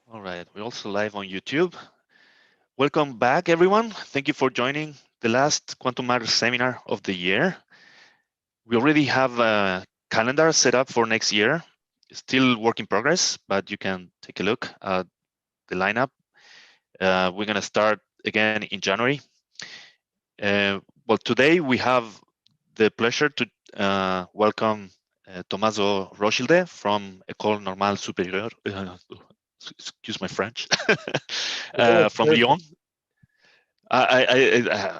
All right, we're also live on YouTube. Welcome back, everyone. Thank you for joining the last Quantum Matter seminar of the year. We already have a calendar set up for next year. Still work in progress, but you can take a look at the lineup. We're going to start again in January. Well, today we have the pleasure to welcome Tommaso Roscilde from École Normale Supérieure. Excuse my French. From Lyon. I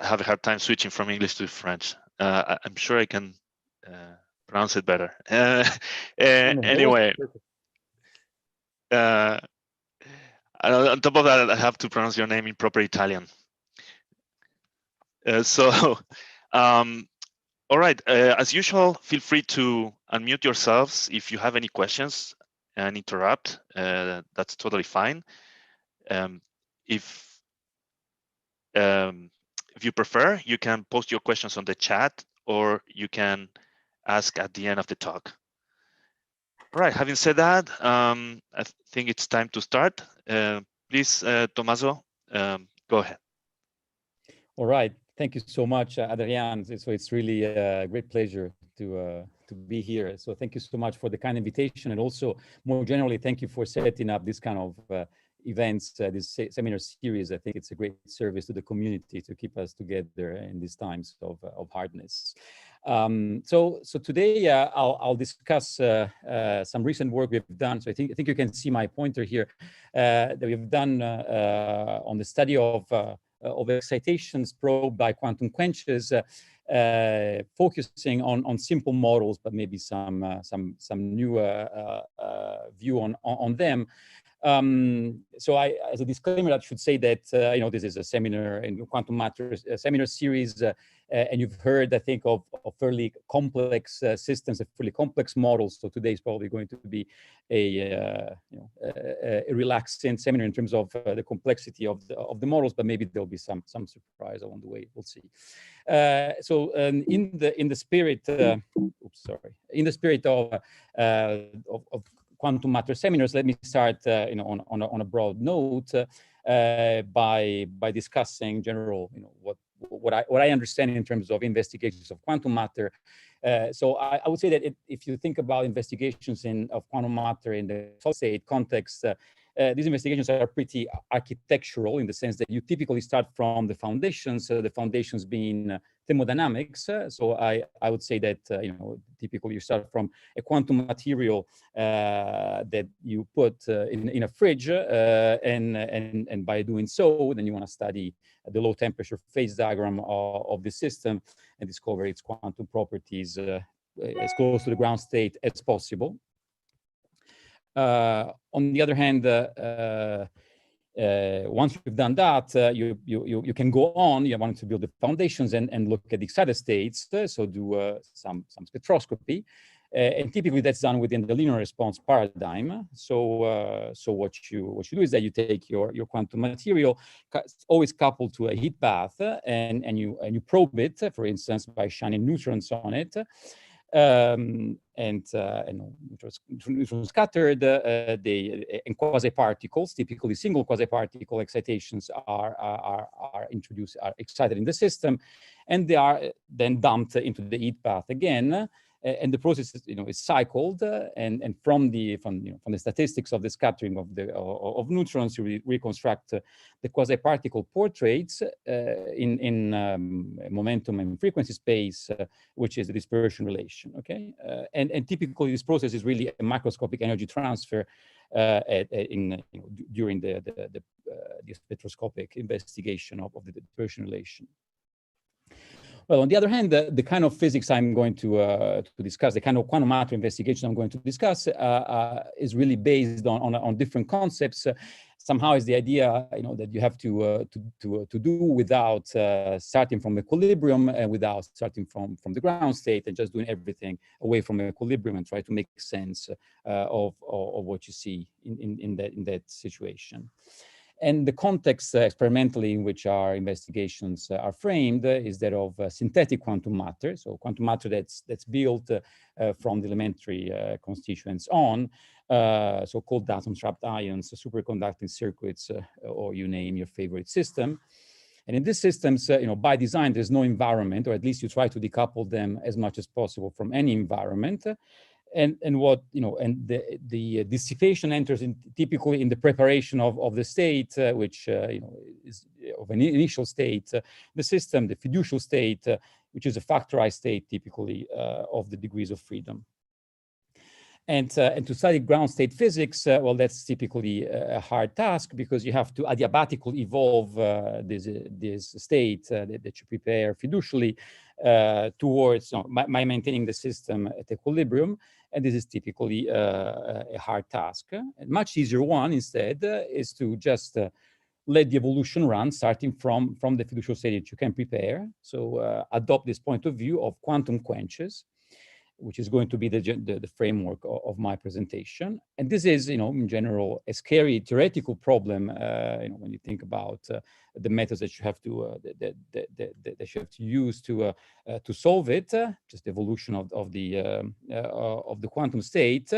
have a hard time switching from English to French. I'm sure I can pronounce it better. Anyway, on top of that, I have to pronounce your name in proper Italian. All right, as usual, feel free to unmute yourselves if you have any questions and interrupt. That's totally fine. If you prefer, you can post your questions on the chat, or you can ask at the end of the talk. All right, having said that, I think it's time to start. Please, Tommaso, go ahead. All right, thank you so much, Adrian. So it's really a great pleasure to be here. So thank you so much for the kind invitation, and also more generally, thank you for setting up this kind of events, this seminar series. I think it's a great service to the community to keep us together in these times of hardness. So today I'll discuss some recent work we've done. So I think you can see my pointer here that we've done on the study of excitations probed by quantum quenches, focusing on simple models, but maybe some new view on them. So as a disclaimer, I should say that this is a seminar in quantum matter, a seminar series, and you've heard, I think, of fairly complex systems, fairly complex models. So today is probably going to be a relaxing seminar in terms of the complexity of the models, but maybe there'll be some surprise along the way. We'll see. So in the spirit, in the spirit of quantum matter seminars, let me start, on a broad note by discussing general, what I understand in terms of investigations of quantum matter. So I would say that if you think about investigations of quantum matter in the solid state context, these investigations are pretty architectural in the sense that you typically start from the foundations, the foundations being thermodynamics. So I would say that typically you start from a quantum material that you put in a fridge, and by doing so, then you want to study the low temperature phase diagram of the system and discover its quantum properties as close to the ground state as possible. On the other hand, once you've done that, you can go on. You want to build the foundations and look at the excited states. So do some spectroscopy, and typically that's done within the linear response paradigm. So what you do is that you take your quantum material, always coupled to a heat bath, and you probe it, for instance, by shining neutrons on it. And neutrons scattered, and quasi-particles, typically single quasi-particle excitations are excited in the system, and they are then dumped into the heat bath again. And the process is cycled, and from the statistics of the scattering of neutrons, you reconstruct the quasi-particle portraits in momentum and frequency space, which is the dispersion relation. Okay, and typically this process is really a macroscopic energy transfer during the spectroscopic investigation of the dispersion relation. Well, on the other hand, the kind of physics I'm going to discuss, the kind of quantum matter investigation I'm going to discuss, is really based on different concepts. Somehow, is the idea that you have to do without starting from equilibrium and without starting from the ground state, and just doing everything away from equilibrium and try to make sense of what you see in that situation. And the context experimentally in which our investigations are framed is that of synthetic quantum matter. So quantum matter that's built from the elementary constituents on, so-called atom-trapped ions, superconducting circuits, or you name your favorite system. And in these systems, by design, there's no environment, or at least you try to decouple them as much as possible from any environment. And what the dissipation enters in typically in the preparation of the state, which is of an initial state, the system, the fiducial state, which is a factorized state typically of the degrees of freedom. And to study ground state physics, well, that's typically a hard task because you have to adiabatically evolve this state that you prepare fiducially towards by maintaining the system at equilibrium. And this is typically a hard task. A much easier one instead is to just let the evolution run starting from the fiducial state that you can prepare. So adopt this point of view of quantum quenches, which is going to be the framework of my presentation. And this is, in general, a scary theoretical problem, when you think about the methods that you have to that you have to use to solve it, just the evolution of the quantum state.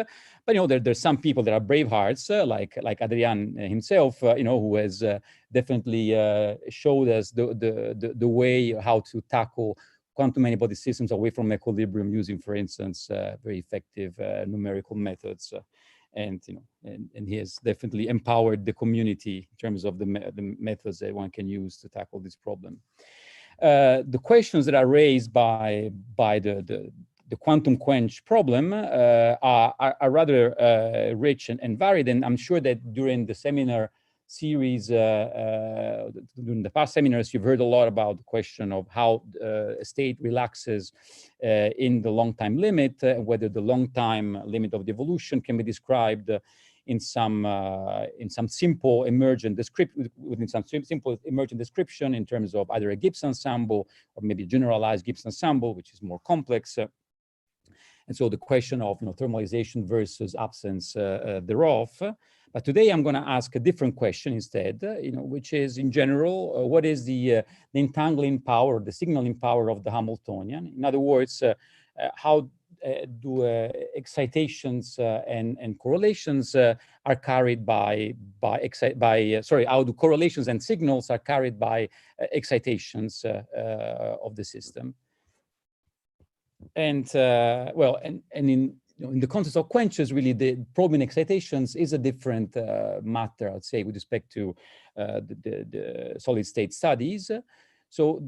But there's some people that are brave hearts, like Adrian himself, who has definitely showed us the way how to tackle quantum many-body systems away from equilibrium using, for instance, very effective numerical methods. And he has definitely empowered the community in terms of the methods that one can use to tackle this problem. The questions that are raised by the quantum quench problem are rather rich and varied. And I'm sure that during the seminar series, during the past seminars, you've heard a lot about the question of how a state relaxes in the long time limit, whether the long time limit of the evolution can be described in some simple emergent description, within some simple emergent description in terms of either a Gibbs ensemble or maybe a generalized Gibbs ensemble, which is more complex. And so the question of thermalization versus absence thereof. But today I'm going to ask a different question instead, which is in general, what is the entangling power, the signaling power of the Hamiltonian? In other words, how do excitations and correlations are carried how do correlations and signals are carried by excitations of the system? And in the context of quenches, really, the probing excitations is a different matter, I'd say, with respect to the solid state studies. So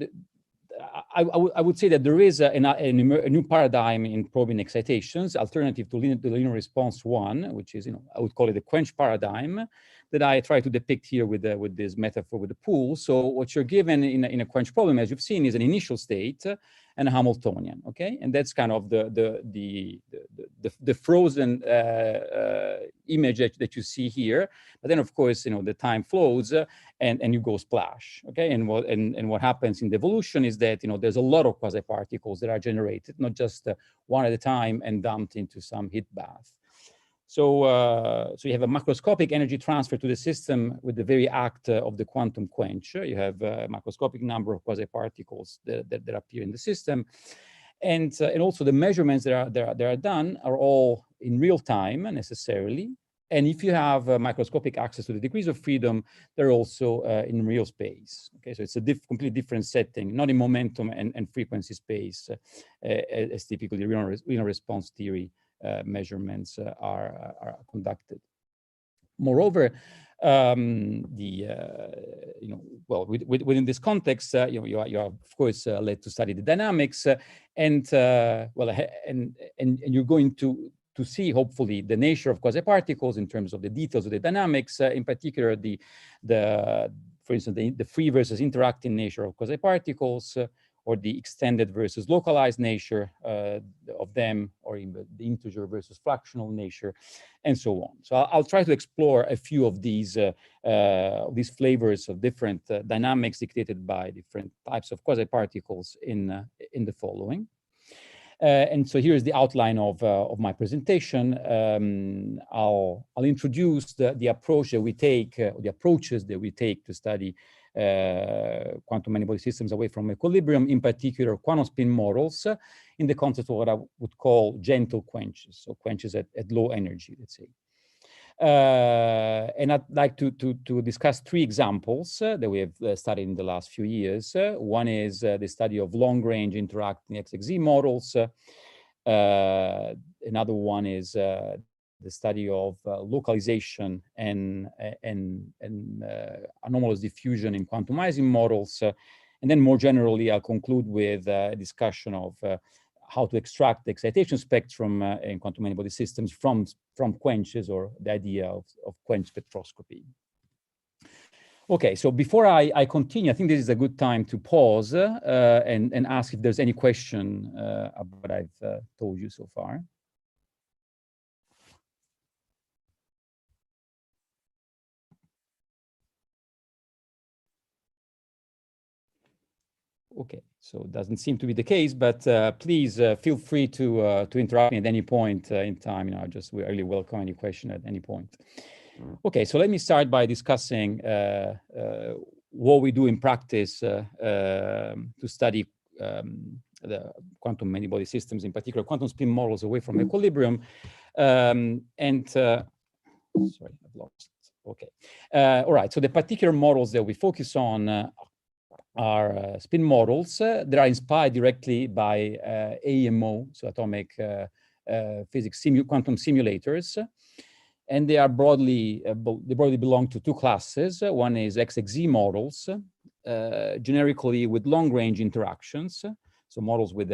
I would say that there is a new paradigm in probing excitations, alternative to the linear response one, which is, I would call it the quench paradigm, that I try to depict here with this metaphor with the pool. So what you're given in a quench problem, as you've seen, is an initial state and a Hamiltonian, okay? And that's kind of the frozen image that you see here. But then, of course, the time flows and you go splash, okay? And what happens in the evolution is that there's a lot of quasi-particles that are generated, not just one at a time and dumped into some heat bath. So you have a macroscopic energy transfer to the system with the very act of the quantum quench. You have a macroscopic number of quasi-particles that appear in the system. And also the measurements that are done are all in real time necessarily. And if you have microscopic access to the degrees of freedom, they're also in real space. Okay, so it's a completely different setting, not in momentum and frequency space, as typically linear response theory measurements are conducted. Moreover, within this context, you are of course led to study the dynamics, and you're going to see hopefully the nature of quasi-particles in terms of the details of the dynamics, in particular for instance, the free versus interacting nature of quasi-particles, or the extended versus localized nature of them, or in the integer versus fractional nature, and so on. So I'll try to explore a few of these flavors of different dynamics dictated by different types of quasi-particles in the following. And so here's the outline of my presentation. I'll introduce the approach that we take, the approaches that we take to study quantum many-body systems away from equilibrium, in particular quantum spin models, in the context of what I would call gentle quenches, so quenches at low energy, let's say. And I'd like to discuss three examples that we have studied in the last few years. One is the study of long-range interacting XXZ models. Another one is the study of localization and anomalous diffusion in quantumizing models. And then more generally, I'll conclude with a discussion of how to extract the excitation spectrum in quantum many-body systems from quenches, or the idea of quench spectroscopy. Okay, so before I continue, I think this is a good time to pause and ask if there's any question about what I've told you so far. Okay, so it doesn't seem to be the case, but please feel free to interrupt me at any point in time. You know, we really welcome any question at any point. Okay, so let me start by discussing what we do in practice to study the quantum many-body systems, in particular quantum spin models away from equilibrium. Sorry, I've lost. Okay, all right. So the particular models that we focus on are spin models that are inspired directly by AMO, so atomic physics quantum simulators, and they are broadly belong to two classes. One is XXZ models, generically with long-range interactions, so models with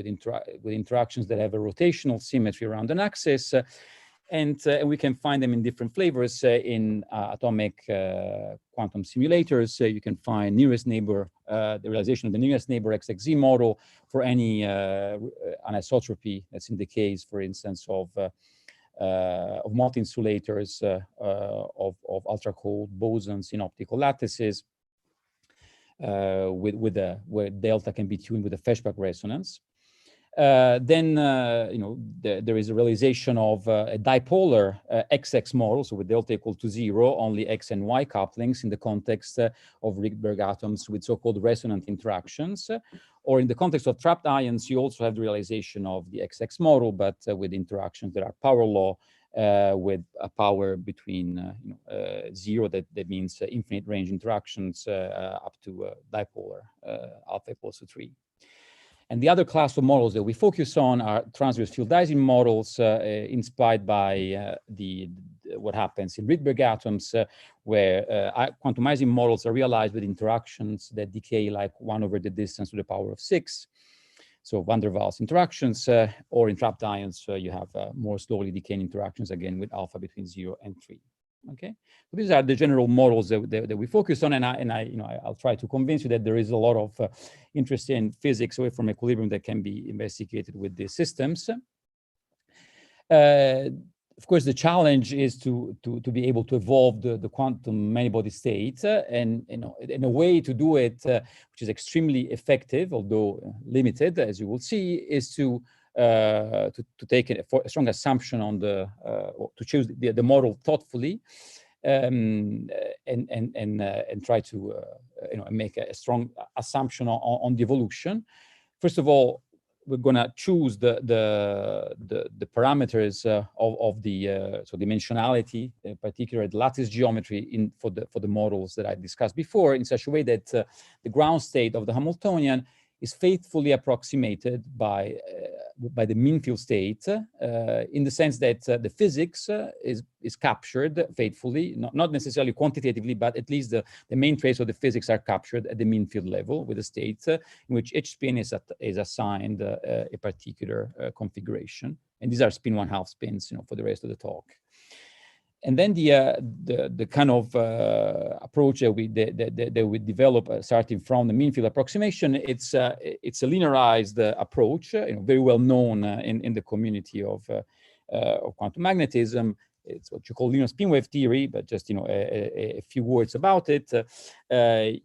interactions that have a rotational symmetry around an axis. And we can find them in different flavors in atomic quantum simulators. You can find nearest neighbor, the realization of the nearest neighbor XXZ model for any anisotropy that's in the case, for instance, of multi-insulators, of ultra-cold bosons in optical lattices, where delta can be tuned with a Feshbach resonance. Then there is a realization of a dipolar XX model, so with delta equal to 0, only X and Y couplings in the context of Rydberg atoms with so-called resonant interactions. Or in the context of trapped ions, you also have the realization of the XX model, but with interactions that are power law, with a power between 0, that means infinite range interactions, up to dipolar alpha equals to 3. And the other class of models that we focus on are transverse field-Ising models inspired by what happens in Rydberg atoms, where quantumizing models are realized with interactions that decay like 1 over the distance to the power of 6. So van der Waals interactions, or in trapped ions, you have more slowly decaying interactions, again, with alpha between 0 and 3. Okay, so these are the general models that we focus on, and I'll try to convince you that there is a lot of interest in physics away from equilibrium that can be investigated with these systems. Of course, the challenge is to be able to evolve the quantum many-body state, and in a way to do it, which is extremely effective, although limited, as you will see, is to take a strong assumption on to choose the model thoughtfully, and try to make a strong assumption on the evolution. First of all, we're going to choose the parameters of the so dimensionality, in particular the lattice geometry for the models that I discussed before, in such a way that the ground state of the Hamiltonian is faithfully approximated by the mean field state, in the sense that the physics is captured faithfully, not necessarily quantitatively, but at least the main traits of the physics are captured at the mean field level with a state in which each spin is assigned a particular configuration. And these are spin 1/2 spins, for the rest of the talk. And then the kind of approach that we develop, starting from the mean field approximation, it's a linearized approach, very well known in the community of quantum magnetism. It's what you call linear spin wave theory, but just a few words about it.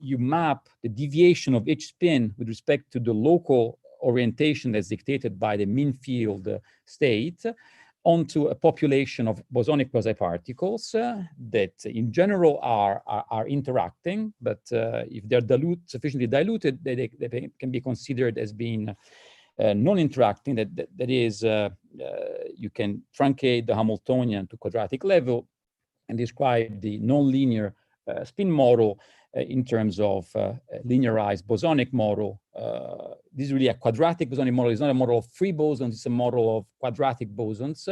You map the deviation of each spin with respect to the local orientation that's dictated by the mean field state onto a population of bosonic quasi-particles that in general are interacting, but if they're sufficiently diluted, they can be considered as being non-interacting. That is, you can truncate the Hamiltonian to quadratic level and describe the nonlinear spin model in terms of linearized bosonic model. This is really a quadratic bosonic model. It's not a model of free bosons, it's a model of quadratic bosons.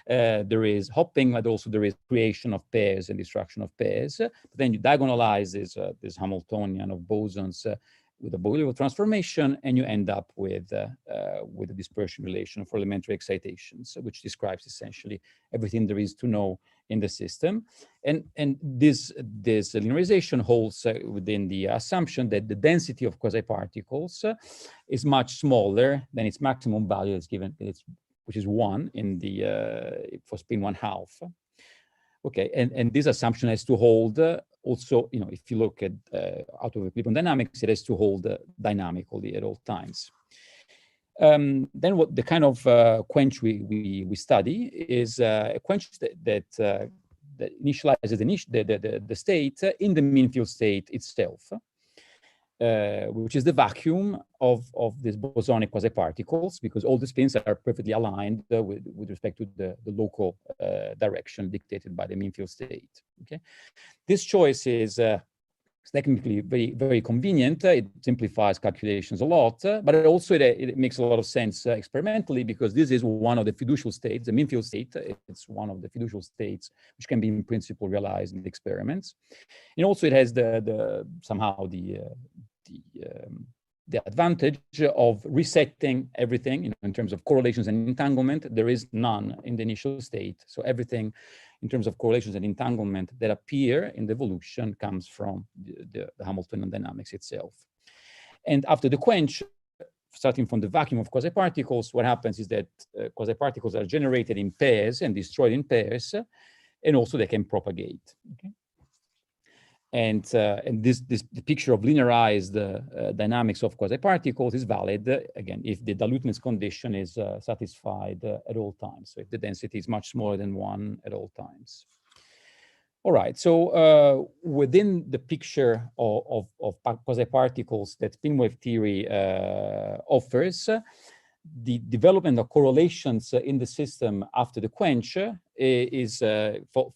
There is hopping, but also there is creation of pairs and destruction of pairs. But then you diagonalize this Hamiltonian of bosons with a Bolivar transformation, and you end up with a dispersion relation for elementary excitations, which describes essentially everything there is to know in the system. And this linearization holds within the assumption that the density of quasi-particles is much smaller than its maximum value that's given, which is 1 in the for spin 1/2. Okay, and this assumption has to hold also, if you look at out of equilibrium dynamics, it has to hold dynamically at all times. Then what the kind of quench we study is a quench that initializes the state in the mean field state itself, which is the vacuum of these bosonic quasi-particles, because all the spins are perfectly aligned with respect to the local direction dictated by the mean field state. Okay, this choice is technically very, very convenient. It simplifies calculations a lot, but it makes a lot of sense experimentally, because this is one of the fiducial states, the mean field state. It's one of the fiducial states which can be in principle realized in the experiments. And also it has somehow the advantage of resetting everything, in terms of correlations and entanglement. There is none in the initial state. So everything in terms of correlations and entanglement that appear in the evolution comes from the Hamiltonian dynamics itself. And after the quench, starting from the vacuum of quasi-particles, what happens is that quasi-particles are generated in pairs and destroyed in pairs, and also they can propagate. Okay? And the picture of linearized dynamics of quasi-particles is valid, again, if the diluteness condition is satisfied at all times. So if the density is much smaller than 1 at all times. All right, so within the picture of quasi-particles that spin wave theory offers, the development of correlations in the system after the quench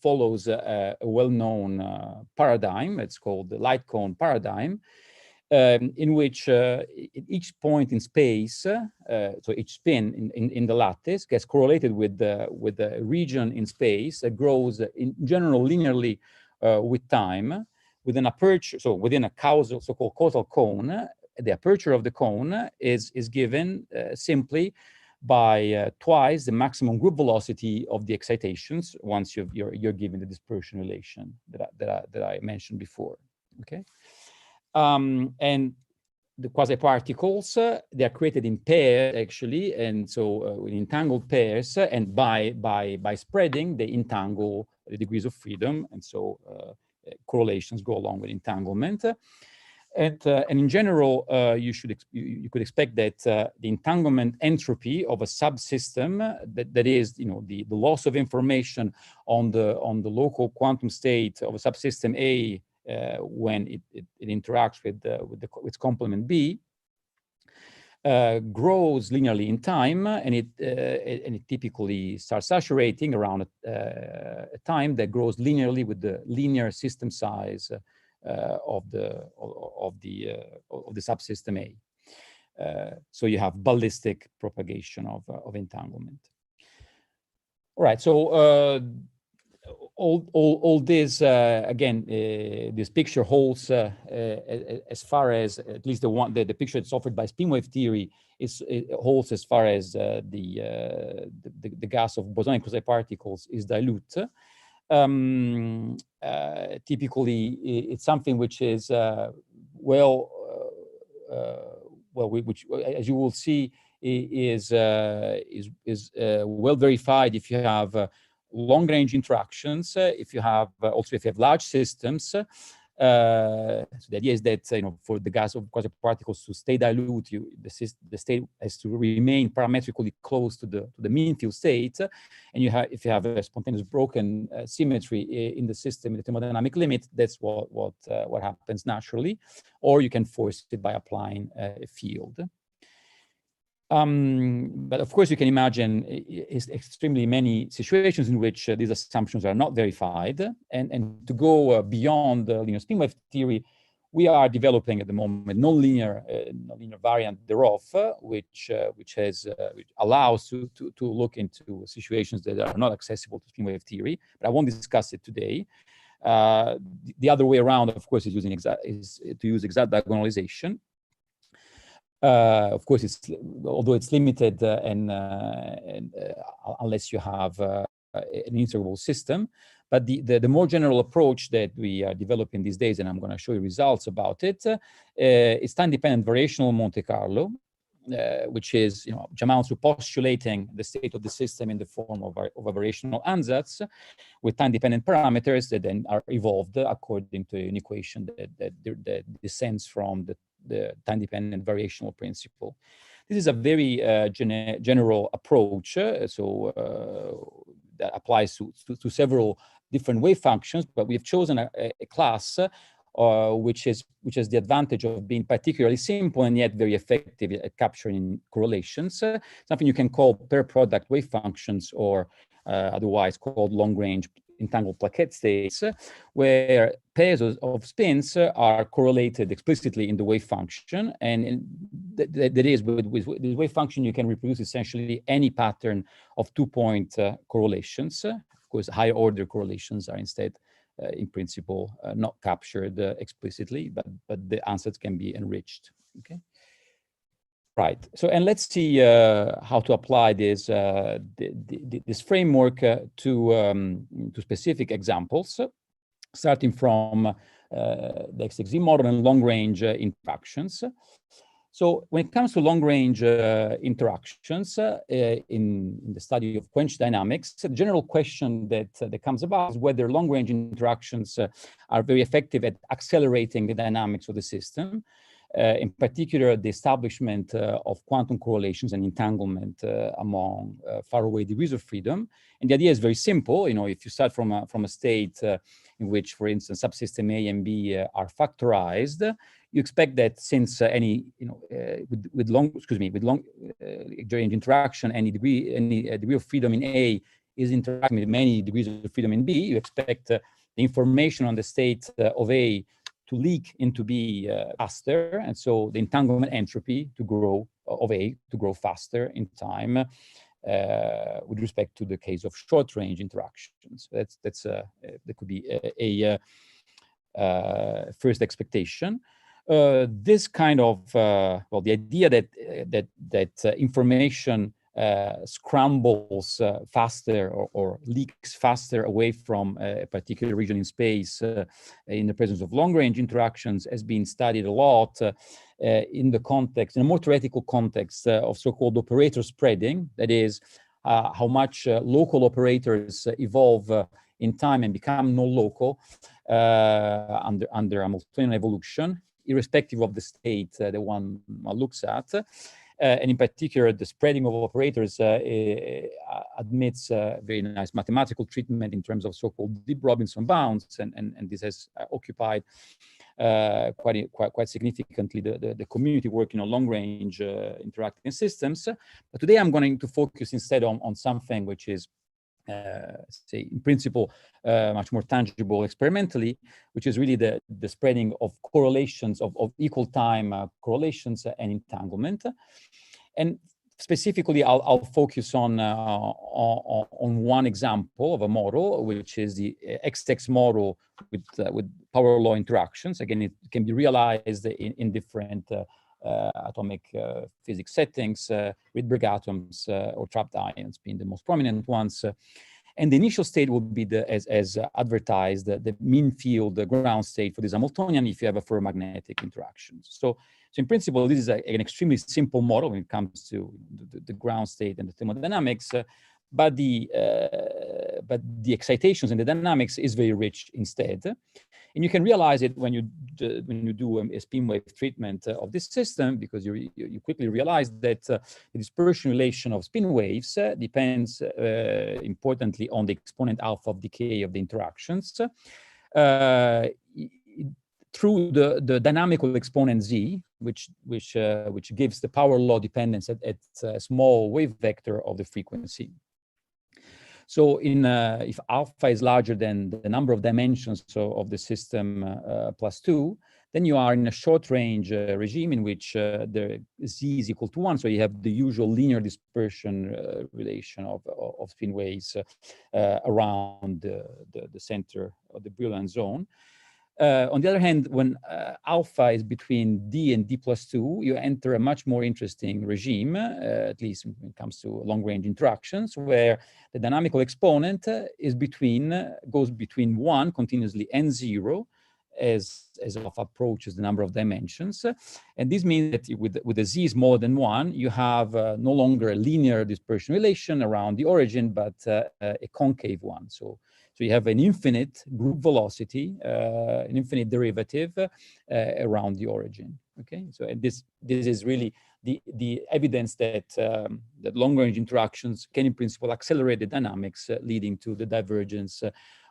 follows a well-known paradigm. It's called the light cone paradigm, in which each point in space, so each spin in the lattice, gets correlated with the region in space that grows in general linearly with time, with an aperture, so within a causal, so-called causal cone. The aperture of the cone is given simply by twice the maximum group velocity of the excitations once you're given the dispersion relation that I mentioned before. Okay, and the quasi-particles they are created in pairs actually, and so in entangled pairs, and by spreading they entangle the degrees of freedom, and so correlations go along with entanglement. And in general, you could expect that the entanglement entropy of a subsystem, that is, the loss of information on the local quantum state of a subsystem A when it interacts with its complement B, grows linearly in time, and it typically starts saturating around a time that grows linearly with the linear system size of the subsystem A. So you have ballistic propagation of entanglement. All right, so all this again, this picture holds as far as at least the picture that's offered by spin wave theory it holds as far as the gas of bosonic quasi-particles is dilute. Typically, it's something which is which, as you will see, is well verified if you have long-range interactions. If you have large systems, So the idea is that for the gas of quasi-particles to stay dilute, the state has to remain parametrically close to the mean field state, and if you have a spontaneous broken symmetry in the system in the thermodynamic limit, that's what happens naturally, or you can force it by applying a field. But of course, you can imagine extremely many situations in which these assumptions are not verified. And to go beyond the linear spin wave theory, we are developing at the moment nonlinear variant thereof, which allows to look into situations that are not accessible to spin wave theory. But I won't discuss it today. The other way around, of course, is to use exact diagonalization. Of course, although it's limited unless you have an integrable system, but the more general approach that we are developing these days, and I'm going to show you results about it, is time-dependent variational Monte Carlo, which amounts to postulating the state of the system in the form of a variational ansatz with time-dependent parameters that then are evolved according to an equation that descends from the time-dependent variational principle. This is a very general approach, that applies to several different wave functions, but we've chosen a class which has the advantage of being particularly simple and yet very effective at capturing correlations, something you can call pair product wave functions, or otherwise called long-range entangled plaquette states, where pairs of spins are correlated explicitly in the wave function. And that is, with this wave function, you can reproduce essentially any pattern of two-point correlations. Of course, higher order correlations are instead, in principle, not captured explicitly, but the answers can be enriched. Okay. Right. So, and let's see how to apply this this framework to specific examples, starting from the XText model and long-range interactions. So, when it comes to long-range interactions in the study of quench dynamics, the general question that comes about is whether long-range interactions are very effective at accelerating the dynamics of the system. In particular, the establishment of quantum correlations and entanglement among faraway degrees of freedom. And the idea is very simple. If you start from a state in which, for instance, subsystem A and B are factorized, you expect that since with long-range interaction, any degree of freedom in A is interacting with many degrees of freedom in B, you expect the information on the state of A to leak into B faster, and so the entanglement entropy of A to grow faster in time with respect to the case of short-range interactions. That could be a first expectation. This kind of the idea that information scrambles faster or leaks faster away from a particular region in space in the presence of long-range interactions has been studied a lot in a more theoretical context of so-called operator spreading. That is, how much local operators evolve in time and become non-local under Hamiltonian evolution, irrespective of the state that one looks at. And in particular, the spreading of operators admits very nice mathematical treatment in terms of so-called deep Robinson bounds, and this has occupied quite significantly the community working on long-range interacting systems. But today I'm going to focus instead on something which is say, in principle, much more tangible experimentally, which is really the spreading of correlations of equal time correlations and entanglement. And specifically, I'll focus on one example of a model, which is the XText model with power law interactions. Again, it can be realized in different atomic physics settings, Rydberg atoms or trapped ions being the most prominent ones. And the initial state will be, as advertised, the mean field, the ground state for this Hamiltonian if you have a ferromagnetic interaction. So in principle, this is an extremely simple model when it comes to the ground state and the thermodynamics. but the excitations and the dynamics is very rich instead. And you can realize it when you do a spin wave treatment of this system, because you quickly realize that the dispersion relation of spin waves depends importantly on the exponent alpha of decay of the interactions through the dynamical exponent z, which gives the power law dependence at a small wave vector of the frequency. So if alpha is larger than the number of dimensions of the system plus 2, then you are in a short range regime in which the z is equal to 1. So you have the usual linear dispersion relation of spin waves around the center of the Brillouin zone. On the other hand, when alpha is between d and d plus 2, you enter a much more interesting regime, at least when it comes to long-range interactions, where the dynamical exponent goes between 1 continuously and 0 as alpha approaches the number of dimensions. And this means that with the z smaller than 1, you have no longer a linear dispersion relation around the origin, but a concave one. So you have an infinite group velocity, an infinite derivative around the origin. Okay, so this is really the evidence that that long-range interactions can, in principle, accelerate the dynamics, leading to the divergence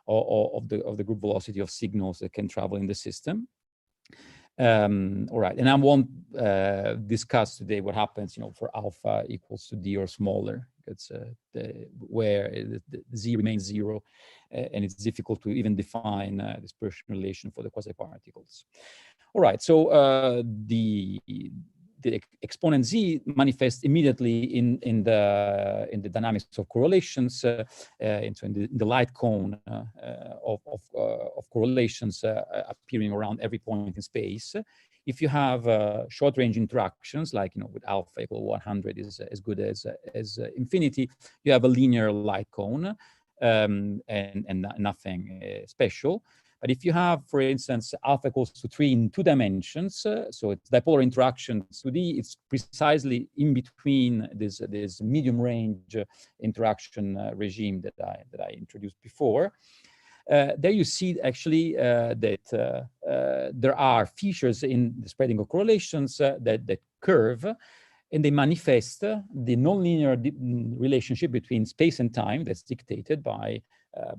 of the group velocity of signals that can travel in the system. All right, and I won't discuss today what happens, for alpha equals to d or smaller. It's where the z remains 0, and it's difficult to even define dispersion relation for the quasi-particles. All right, so the exponent z manifests immediately in the dynamics of correlations, in the light cone of correlations appearing around every point in space. If you have short-range interactions, like with alpha equal 100 is as good as infinity, you have a linear light cone and nothing special. But if you have, for instance, alpha equals to 3 in 2 dimensions, so it's dipolar interaction 2D, it's precisely in between this medium range interaction regime that I introduced before. There you see actually that there are features in the spreading of correlations that curve, and they manifest the nonlinear relationship between space and time that's dictated by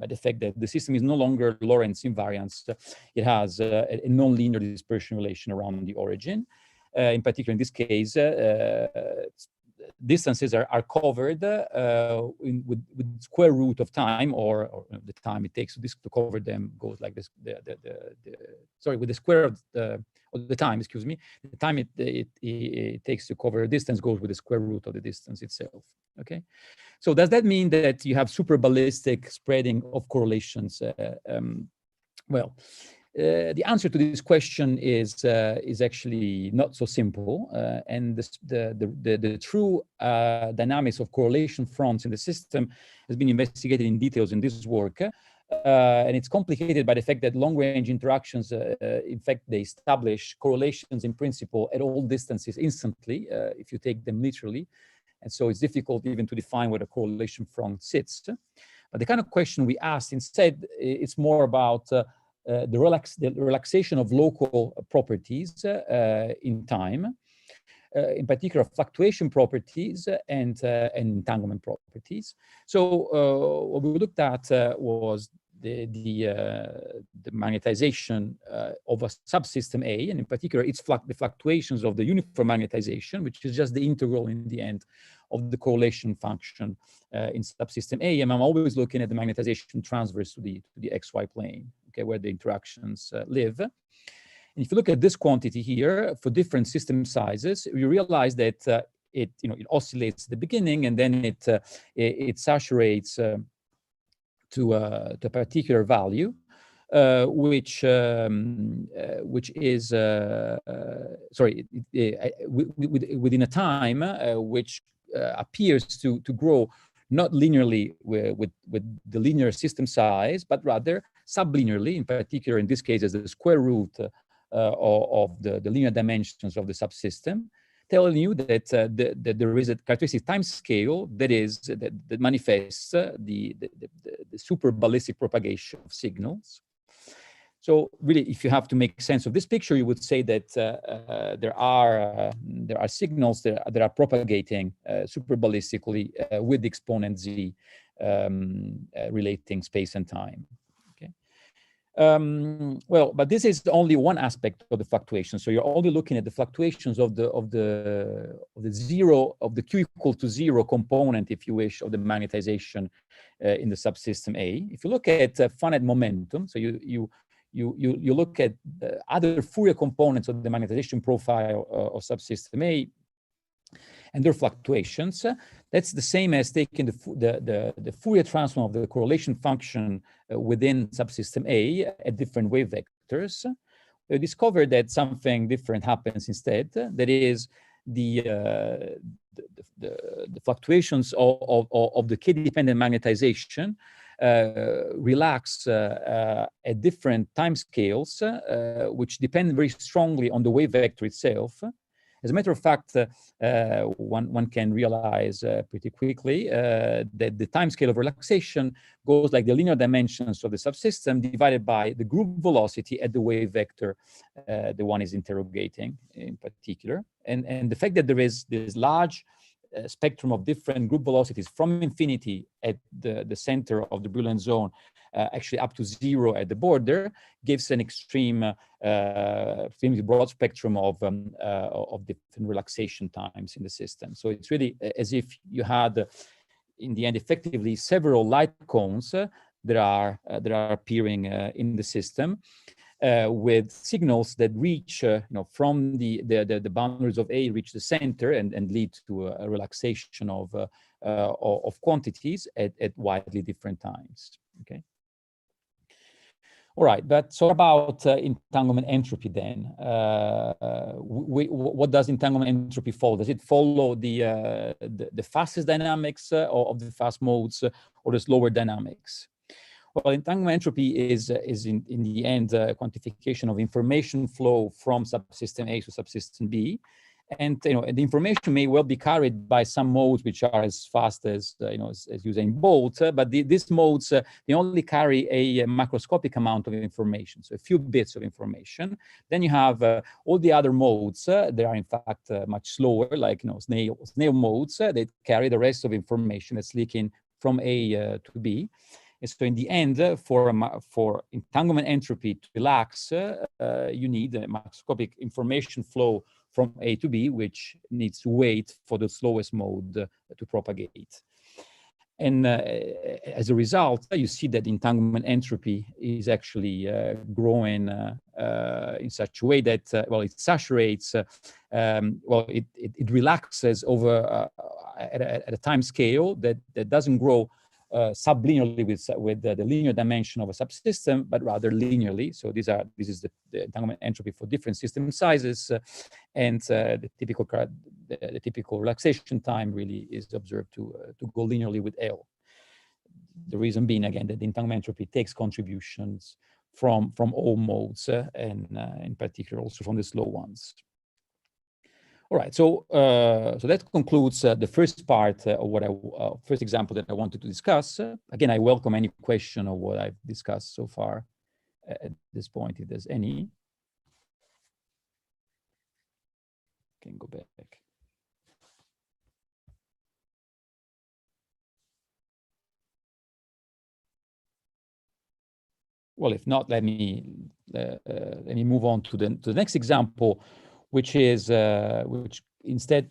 the fact that the system is no longer Lorentz invariant. It has a nonlinear dispersion relation around the origin. In particular, in this case, distances are covered with square root of time, or the time it takes to cover them goes like this. With the square of the time, excuse me, the time it takes to cover a distance goes with the square root of the distance itself. Okay, so does that mean that you have super ballistic spreading of correlations? Well, the answer to this question is actually not so simple, and the true dynamics of correlation fronts in the system has been investigated in details in this work, and it's complicated by the fact that long-range interactions, in fact, they establish correlations in principle at all distances instantly, if you take them literally, and so it's difficult even to define where the correlation front sits. But the kind of question we asked instead, it's more about the relaxation of local properties in time, in particular fluctuation properties and entanglement properties. So what we looked at was the magnetization of a subsystem A, and in particular the fluctuations of the uniform magnetization, which is just the integral in the end of the correlation function in subsystem A. And I'm always looking at the magnetization transverse to the XY plane, okay, where the interactions live. And if you look at this quantity here for different system sizes, you realize that it oscillates at the beginning, and then it saturates to a particular value, which is within a time which appears to grow not linearly with the linear system size, but rather sublinearly, in particular in this case as the square root of the linear dimensions of the subsystem. telling you that, that there is a characteristic time scale that manifests the super ballistic propagation of signals. So really, if you have to make sense of this picture, you would say that there are signals that are propagating super ballistically with the exponent z relating space and time. Okay. Well, but this is only one aspect of the fluctuation. So you're only looking at the fluctuations of the q equal to 0 component, if you wish, of the magnetization in the subsystem A. If you look at finite momentum, so you look at other Fourier components of the magnetization profile of subsystem A and their fluctuations, that's the same as taking the Fourier transform of the correlation function within subsystem A at different wave vectors. We discovered that something different happens instead. That is, the fluctuations of the k-dependent magnetization relax at different time scales, which depend very strongly on the wave vector itself. As a matter of fact, one can realize pretty quickly that the time scale of relaxation goes like the linear dimensions of the subsystem divided by the group velocity at the wave vector the one is interrogating in particular. And the fact that there is this large spectrum of different group velocities from infinity at the center of the Brillouin zone, actually up to 0 at the border, gives an extremely broad spectrum of different relaxation times in the system. So it's really as if you had, in the end, effectively several light cones that are appearing in the system. With signals that reach, from the boundaries of A, reach the center and lead to a relaxation of quantities at widely different times. Okay. All right, but so about entanglement entropy then. What does entanglement entropy follow? Does it follow the fastest dynamics of the fast modes or the slower dynamics? Well, entanglement entropy is in the end quantification of information flow from subsystem A to subsystem B, and the information may well be carried by some modes which are as fast as as Usain Bolt, but these modes they only carry a macroscopic amount of information, so a few bits of information. Then you have all the other modes that are in fact much slower, like snail modes that carry the rest of information that's leaking from A to B. And so in the end, for entanglement entropy to relax, you need a macroscopic information flow from A to B, which needs to wait for the slowest mode to propagate. And as a result, you see that entanglement entropy is actually growing in such a way that, it saturates, it relaxes over at a time scale that doesn't grow sublinearly with the linear dimension of a subsystem, but rather linearly. So this is the entanglement entropy for different system sizes, and the typical relaxation time really is observed to go linearly with L. The reason being, again, that the entanglement entropy takes contributions from all modes, and in particular also from the slow ones. All right, so that concludes the first part of what first example that I wanted to discuss. Again, I welcome any question of what I've discussed so far at this point, if there's any. Can go back. Well, if not, let me move on to the next example, which is which instead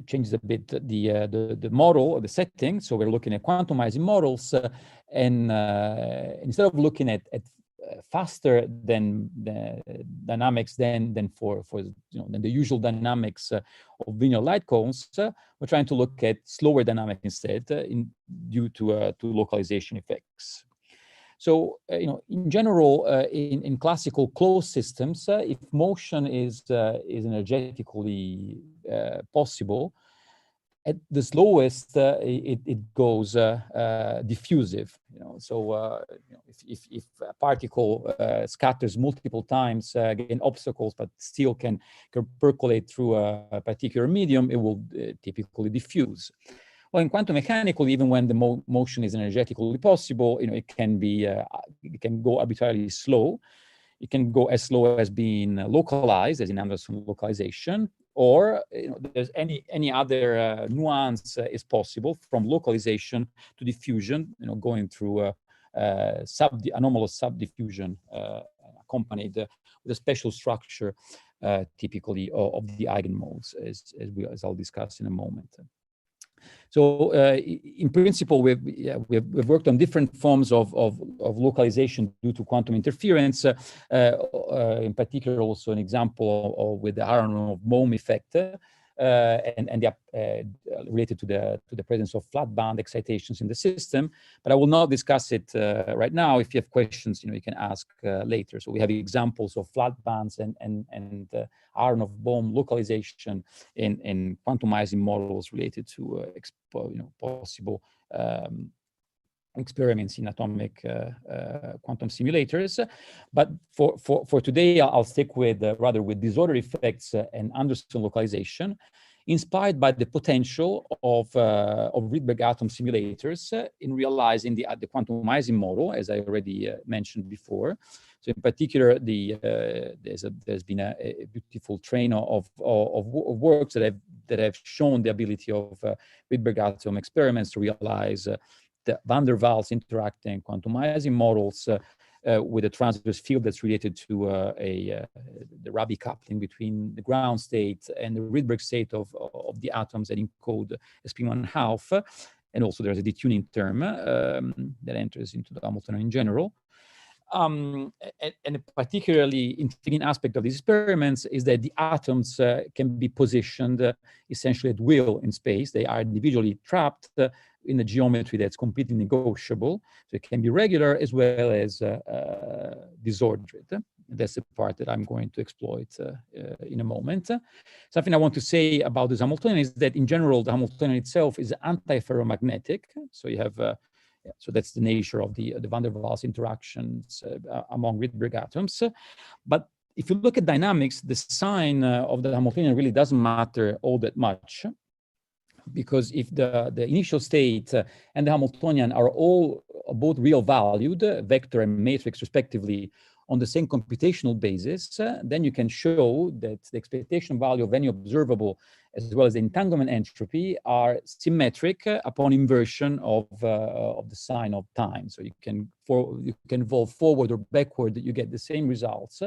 changes a bit the model or the setting. So we're looking at quantumizing models, and instead of looking at faster than the dynamics than the usual dynamics of linear light cones, we're trying to look at slower dynamics instead, due to localization effects. So, in general, in classical closed systems, if motion is energetically possible, at the slowest, it goes diffusive. So if a particle scatters multiple times against obstacles, but still can percolate through a particular medium, it will typically diffuse. Well, in quantum mechanical, even when the motion is energetically possible, it can be it can go arbitrarily slow. It can go as slow as being localized, as in Anderson localization, or there's any other nuance is possible from localization to diffusion, going through anomalous subdiffusion accompanied with a special structure, typically of the eigenmodes, as I'll discuss in a moment. So in principle, we've worked on different forms of localization due to quantum interference. In particular, also an example with the Aharonov-Bohm effect, and related to the presence of flat band excitations in the system. But I will not discuss it right now. If you have questions, you can ask later. So we have examples of flat bands and Aharonov-Bohm localization in quantumizing models related to possible experiments in atomic quantum simulators. But for today, I'll stick with rather with disorder effects and Anderson localization, inspired by the potential of Rydberg atom simulators in realizing the quantumizing model, as I already mentioned before. So in particular, there's been a beautiful train of works that have shown the ability of Rydberg atom experiments to realize the van der Waals interacting quantumizing models with a transverse field that's related to the Rabi coupling between the ground state and the Rydberg state of the atoms that encode sp1/2. And also there's a detuning term that enters into the Hamiltonian in general. And a particularly intriguing aspect of these experiments is that the atoms can be positioned essentially at will in space. They are individually trapped in a geometry that's completely negotiable. So it can be regular as well as disordered. That's the part that I'm going to exploit in a moment. Something I want to say about this Hamiltonian is that in general, the Hamiltonian itself is antiferromagnetic. So you have so that's the nature of the van der Waals interactions among Rydberg atoms. But if you look at dynamics, the sign of the Hamiltonian really doesn't matter all that much, because if the initial state and the Hamiltonian are both real valued, vector and matrix respectively, on the same computational basis, then you can show that the expectation value of any observable as well as the entanglement entropy are symmetric upon inversion of the sign of time. So you can evolve forward or backward, you get the same results,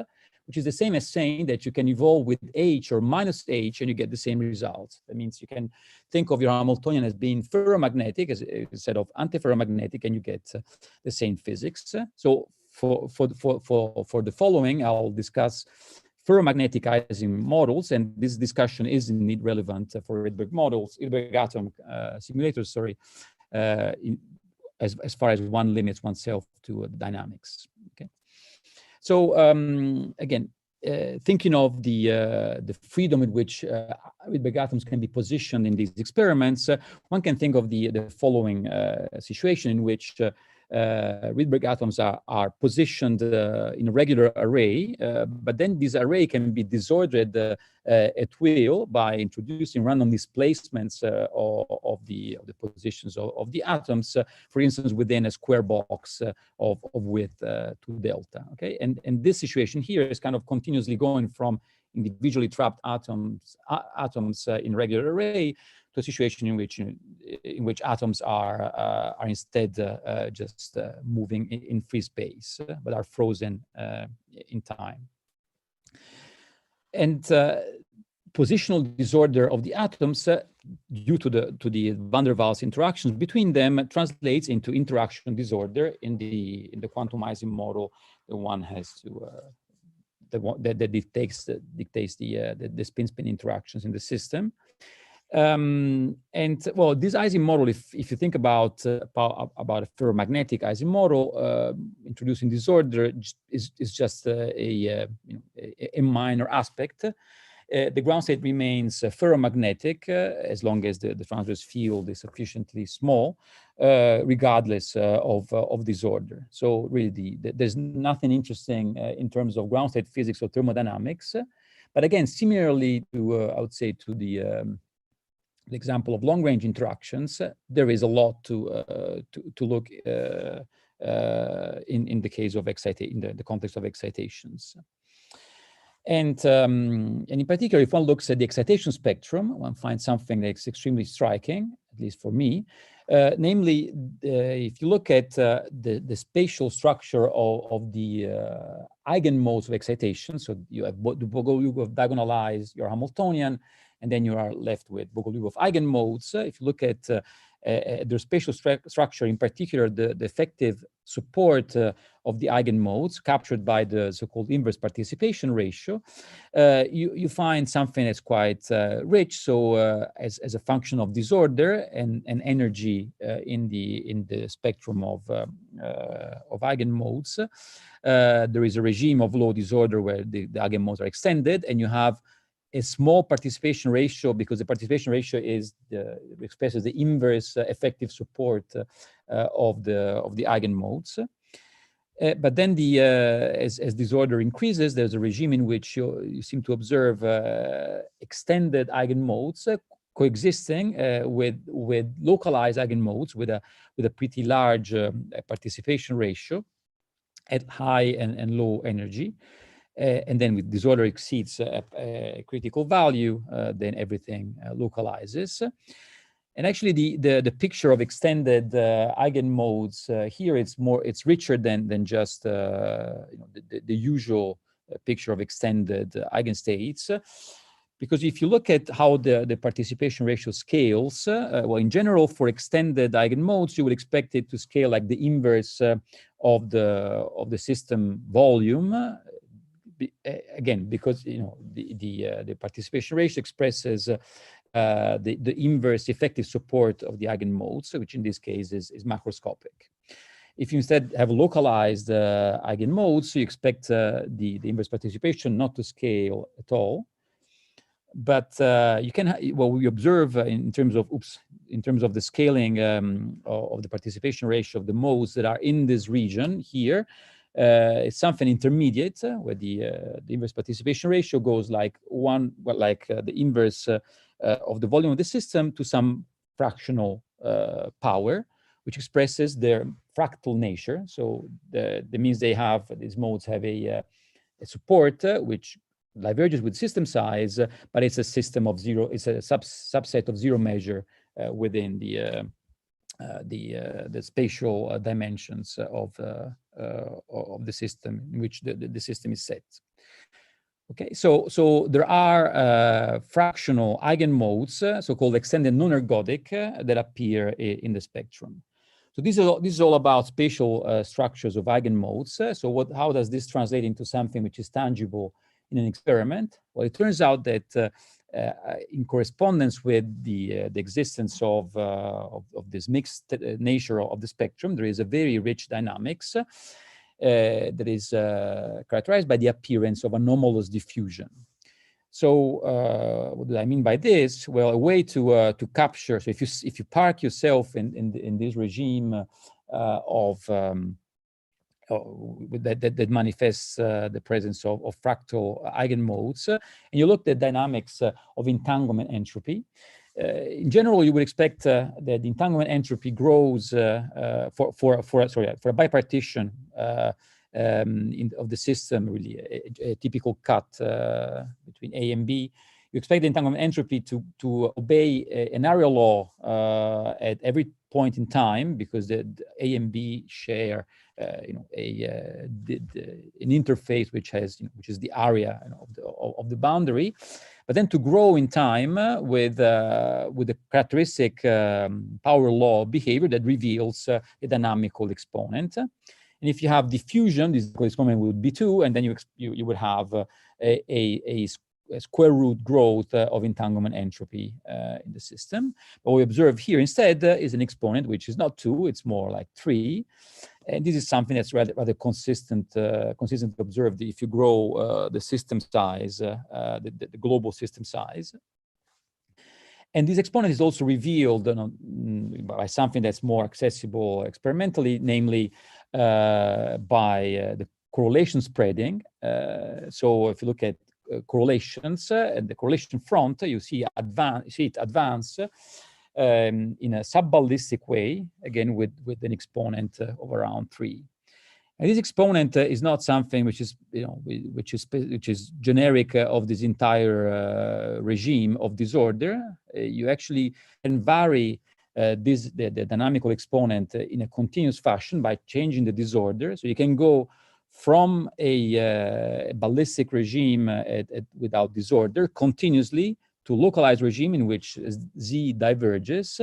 which is the same as saying that you can evolve with h or minus h and you get the same results. That means you can think of your Hamiltonian as being ferromagnetic instead of antiferromagnetic, and you get the same physics. So for the following, I'll discuss ferromagnetic Ising models, and this discussion is indeed relevant for Rydberg models, Rydberg atom simulators, sorry, as far as one limits oneself to dynamics. Okay, so again, thinking of the freedom with which Rydberg atoms can be positioned in these experiments, one can think of the following situation in which Rydberg atoms are positioned in a regular array, but then this array can be disordered at will by introducing random displacements of the positions of the atoms, for instance, within a square box of width 2 delta. Okay, and this situation here is kind of continuously going from individually trapped atoms in regular array to a situation in which atoms are instead just moving in free space, but are frozen in time. And positional disorder of the atoms due to the van der Waals interactions between them translates into interaction disorder in the quantumizing model. The one has to that dictates the spin-spin interactions in the system. And well, this Ising model, if you think about a ferromagnetic Ising model, introducing disorder is just a minor aspect. the ground state remains ferromagnetic as long as the transverse field is sufficiently small, regardless of disorder. So really, there's nothing interesting in terms of ground state physics or thermodynamics. But again, similarly to, I would say, to the example of long-range interactions, there is a lot to look in the case of in the context of excitations. And in particular, if one looks at the excitation spectrum, one finds something that's extremely striking, at least for me. Namely, if you look at the spatial structure of the eigenmodes of excitation, so you have Bogoliubov diagonalized your Hamiltonian, and then you are left with Bogoliubov eigenmodes. If you look at their spatial structure, in particular, the effective support of the eigenmodes captured by the so-called inverse participation ratio, you find something that's quite rich. So as a function of disorder and energy in the spectrum of eigenmodes, there is a regime of low disorder where the eigenmodes are extended, and you have a small participation ratio, because the participation ratio is expresses the inverse effective support of the eigenmodes. But then as disorder increases, there's a regime in which you seem to observe extended eigenmodes coexisting with localized eigenmodes with a pretty large participation ratio at high and low energy. And then with disorder exceeds a critical value, then everything localizes. And actually, the picture of extended eigenmodes here, it's richer than just the usual picture of extended eigenstates. Because if you look at how the participation ratio scales, well, in general, for extended eigenmodes, you would expect it to scale like the inverse of the system volume. Again, because the participation ratio expresses the inverse effective support of the eigenmodes, which in this case is macroscopic. If you instead have localized eigenmodes, you expect the inverse participation not to scale at all. But you can, well, we observe in terms of the scaling of the participation ratio of the modes that are in this region here. It's something intermediate where the inverse participation ratio goes like the inverse of the volume of the system to some fractional power, which expresses their fractal nature. So that means these modes have a support which diverges with system size, but it's a system of zero. It's a subset of zero measure within the spatial dimensions of the system in which the system is set. Okay, so there are fractional eigenmodes, so-called extended non-ergodic, that appear in the spectrum. So this is all about spatial structures of eigenmodes. So how does this translate into something which is tangible in an experiment? Well, it turns out that in correspondence with the existence of this mixed nature of the spectrum, there is a very rich dynamics that is characterized by the appearance of anomalous diffusion. So what do I mean by this? Well, a way to capture. So if you park yourself in this regime that manifests the presence of fractal eigenmodes, and you look at dynamics of entanglement entropy. In general, you would expect that the entanglement entropy grows for a bipartition of the system, really a typical cut between A and B. You expect the entanglement entropy to obey an area law at every point in time, because the A and B share an interface which is the area of the boundary, but then to grow in time with the characteristic power law behavior that reveals a dynamical exponent. And if you have diffusion, this exponent would be 2, and then you would have a square root growth of entanglement entropy in the system. What we observe here instead is an exponent which is not 2, it's more like 3. And this is something that's rather consistently observed if you grow the system size, the global system size. And this exponent is also revealed by something that's more accessible experimentally, namely by the correlation spreading. So if you look at correlations and the correlation front, you see it advance in a sub-ballistic way, again with an exponent of around 3. And this exponent is not something which is, which is generic of this entire regime of disorder. You actually can vary the dynamical exponent in a continuous fashion by changing the disorder. So you can go from a ballistic regime without disorder continuously to localized regime in which Z diverges.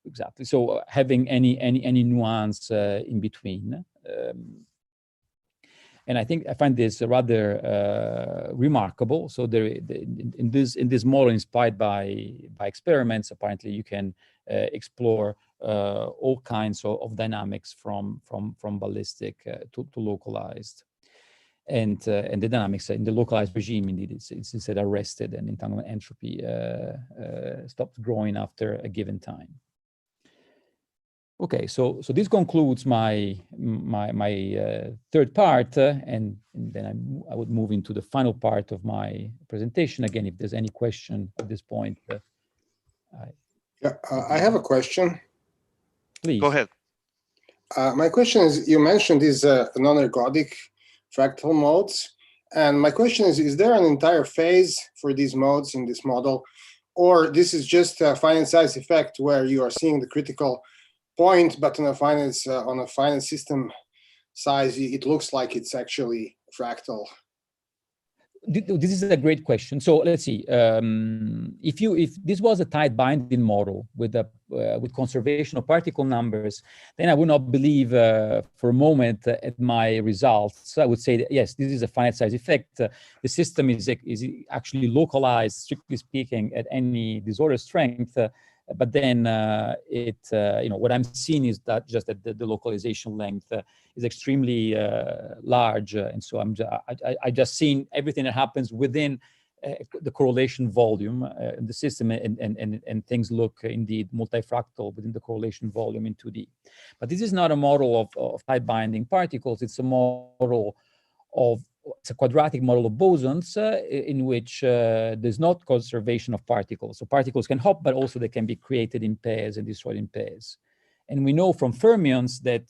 Exactly. So having any nuance in between, and I find this rather remarkable. So in this model inspired by experiments, apparently you can explore all kinds of dynamics from ballistic to localized. And the dynamics in the localized regime, indeed, it's instead arrested, and entanglement entropy stops growing after a given time. Okay, so this concludes my third part, and then I would move into the final part of my presentation. Again, if there's any question at this point. I have a question. Please. Go ahead. My question is, you mentioned these non-ergodic fractal modes. And my question is there an entire phase for these modes in this model? Or this is just a finite size effect where you are seeing the critical point, but on a finite system size, it looks like it's actually fractal? This is a great question. So let's see. If this was a tight binding model with conservation of particle numbers, then I would not believe for a moment at my results. So I would say that, yes, this is a finite size effect. The system is actually localized, strictly speaking, at any disorder strength. But then what I'm seeing is that just that the localization length is extremely large, and so I just seen everything that happens within the correlation volume in the system, and things look indeed multifractal within the correlation volume in 2D. But this is not a model of tight binding particles. It's a model it's a quadratic model of bosons in which there's not conservation of particles. So particles can hop, but also they can be created in pairs and destroyed in pairs. And we know from fermions that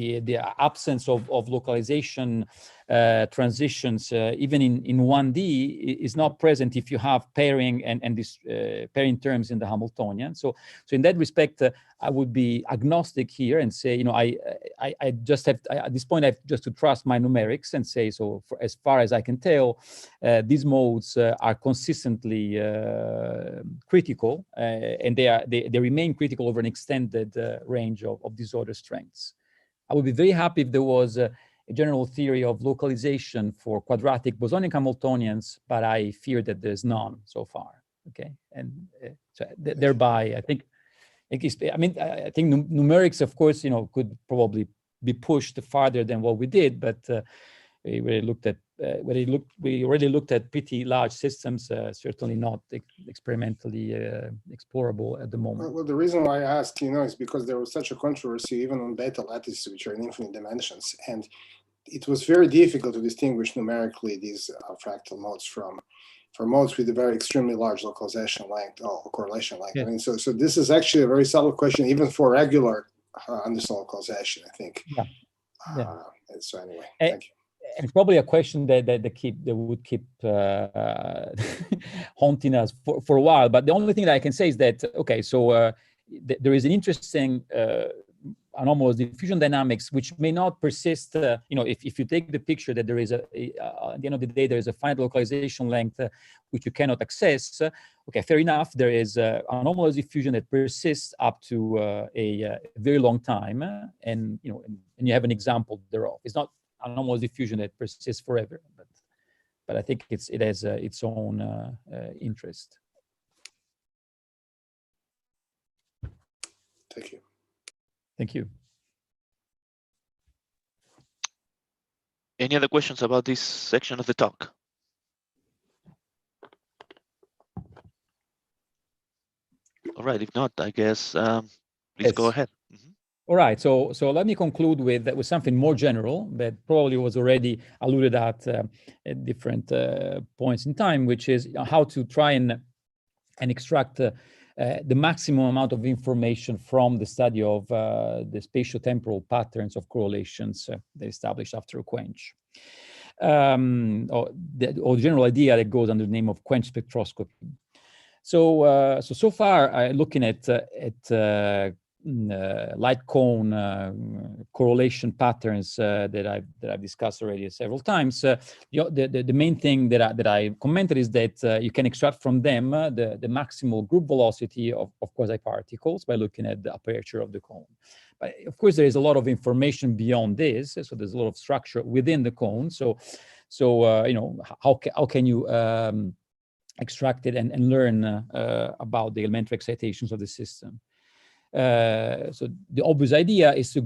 the absence of localization transitions, even in 1D, is not present if you have pairing and this pairing terms in the Hamiltonian. So in that respect, I would be agnostic here and say, I just have at this point I have just to trust my numerics and say, so as far as I can tell, these modes are consistently critical, and they remain critical over an extended range of disorder strengths. I would be very happy if there was a general theory of localization for quadratic bosonic Hamiltonians, but I fear that there's none so far. Okay, and so thereby I think numerics, of course, could probably be pushed farther than what we did, but we already looked at pretty large systems, certainly not experimentally explorable at the moment. Well, the reason why I asked, is because there was such a controversy even on beta lattices, which are in infinite dimensions, and it was very difficult to distinguish numerically these fractal modes from modes with a very extremely large localization length or correlation length. Yeah. I mean, so this is actually a very subtle question, even for regular Anderson localization, I think. Yeah. So anyway, thank you. And it's probably a question that would keep haunting us for a while. But the only thing that I can say is that, okay, so there is an interesting anomalous diffusion dynamics, which may not persist. If you take the picture that there is at the end of the day, there is a finite localization length which you cannot access. Okay, fair enough. There is anomalous diffusion that persists up to a very long time, and you have an example thereof. It's not anomalous diffusion that persists forever, but I think it has its own interest. Thank you. Thank you. Any other questions about this section of the talk? All right, if not, I guess please go ahead. All right, so let me conclude with something more general that probably was already alluded at different points in time, which is how to try and extract the maximum amount of information from the study of the spatio-temporal patterns of correlations they established after a quench. Or the general idea that goes under the name of quench spectroscopy. So far, looking at light cone correlation patterns that I've discussed already several times. The main thing that I commented is that you can extract from them the maximal group velocity of quasi-particles by looking at the aperture of the cone. But of course, there is a lot of information beyond this. So there's a lot of structure within the cone. So you know, how can you extract it and learn about the elementary excitations of the system? So the obvious idea is to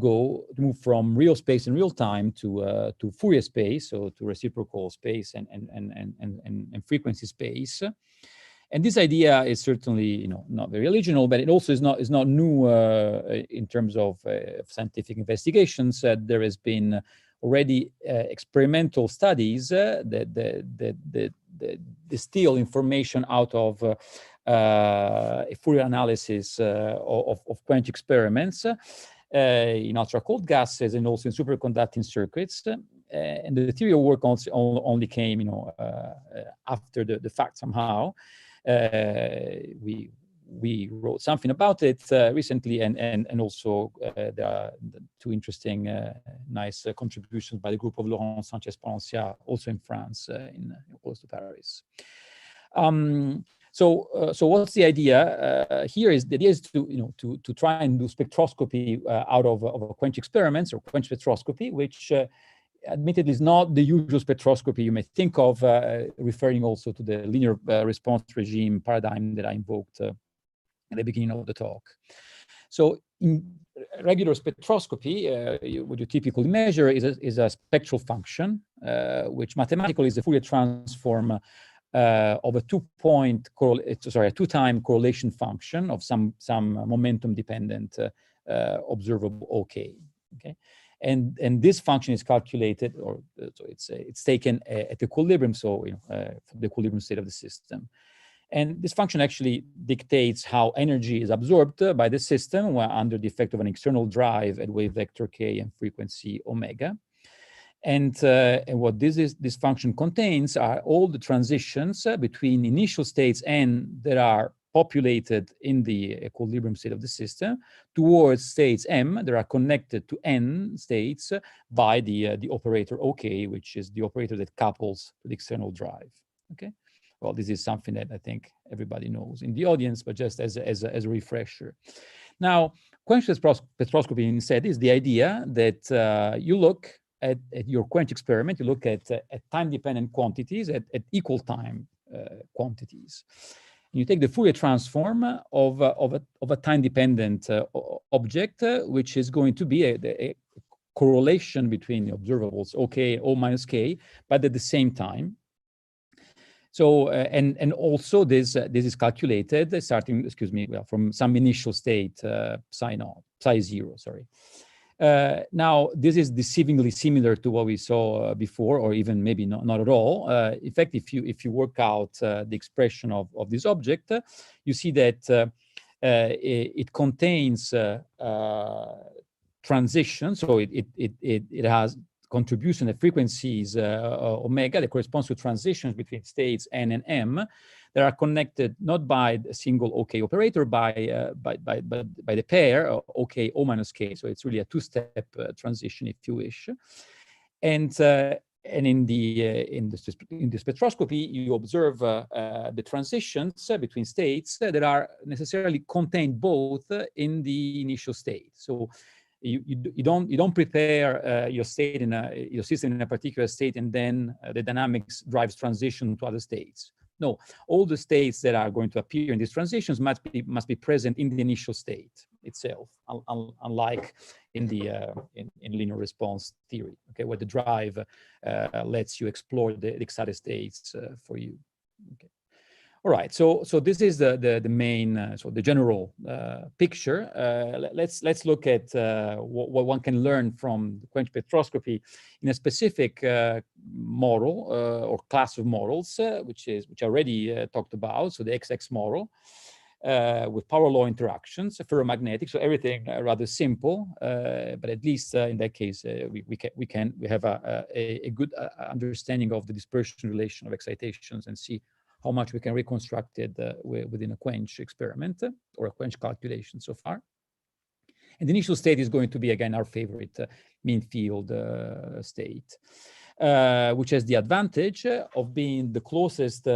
move from real space and real time to Fourier space, so to reciprocal space and frequency space. And this idea is certainly, you know, not very original, but it also is not new in terms of scientific investigations. There has been already experimental studies that distill information out of a Fourier analysis of quench experiments in ultra-cold gases and also in superconducting circuits. And the theory of work only came, you know, after the fact somehow. We wrote something about it recently, and also there are two interesting, nice contributions by the group of Laurent Sanchez-Palencia, also in France, close to Paris. So what's the idea? Here is the idea is to try and do spectroscopy out of quench experiments, or quench spectroscopy, which admittedly is not the usual spectroscopy you may think of, referring also to the linear response regime paradigm that I invoked at the beginning of the talk. So in regular spectroscopy, what you typically measure is a spectral function, which mathematically is a Fourier transform of a two-time correlation function of some momentum-dependent observable OK. Okay, and this function is calculated, or so it's taken at equilibrium, so from the equilibrium state of the system. And this function actually dictates how energy is absorbed by the system under the effect of an external drive at wave vector k and frequency omega. And what this function contains are all the transitions between initial states n that are populated in the equilibrium state of the system towards states m that are connected to n states by the operator OK, which is the operator that couples to the external drive. Okay. Well, this is something that I think everybody knows in the audience, but just as a refresher. Now, quench spectroscopy instead is the idea that you look at your quench experiment, you look at time-dependent quantities, at equal time quantities. And you take the Fourier transform of a time-dependent object, which is going to be a correlation between the observables OK, O minus K, but at the same time. So and also this is calculated starting, from some initial state psi zero. Sorry. Now this is deceivingly similar to what we saw before, or even maybe not at all. In fact, if you work out the expression of this object, you see that it contains transition. So it has contribution at frequencies omega that corresponds to transitions between states n and m that are connected not by a single OK operator, by the pair OK O minus K. So it's really a two-step transition, if you wish. And in the spectroscopy, you observe the transitions between states that are necessarily contained both in the initial state. So you don't prepare your system in a particular state and then the dynamics drives transition to other states. No, all the states that are going to appear in these transitions must be present in the initial state. itself, unlike in the in linear response theory, okay, where the drive lets you explore the excited states for you. Okay. All right, so this is the main, so the general picture. Let's look at what one can learn from the quench spectroscopy in a specific model or class of models, which I already talked about. So the XText model with power law interactions, ferromagnetic. So everything rather simple, but at least in that case we have a good understanding of the dispersion relation of excitations and see how much we can reconstruct it within a quench experiment or a quench calculation so far. And the initial state is going to be, again, our favorite mean field state, which has the advantage of being the closest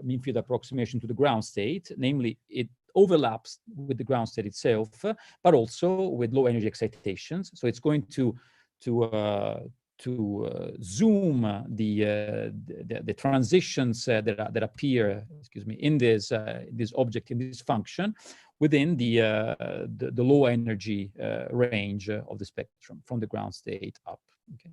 mean field approximation to the ground state. Namely, it overlaps with the ground state itself, but also with low energy excitations. So it's going to zoom the transitions that appear, in this object, in this function, within the low energy range of the spectrum from the ground state up. Okay.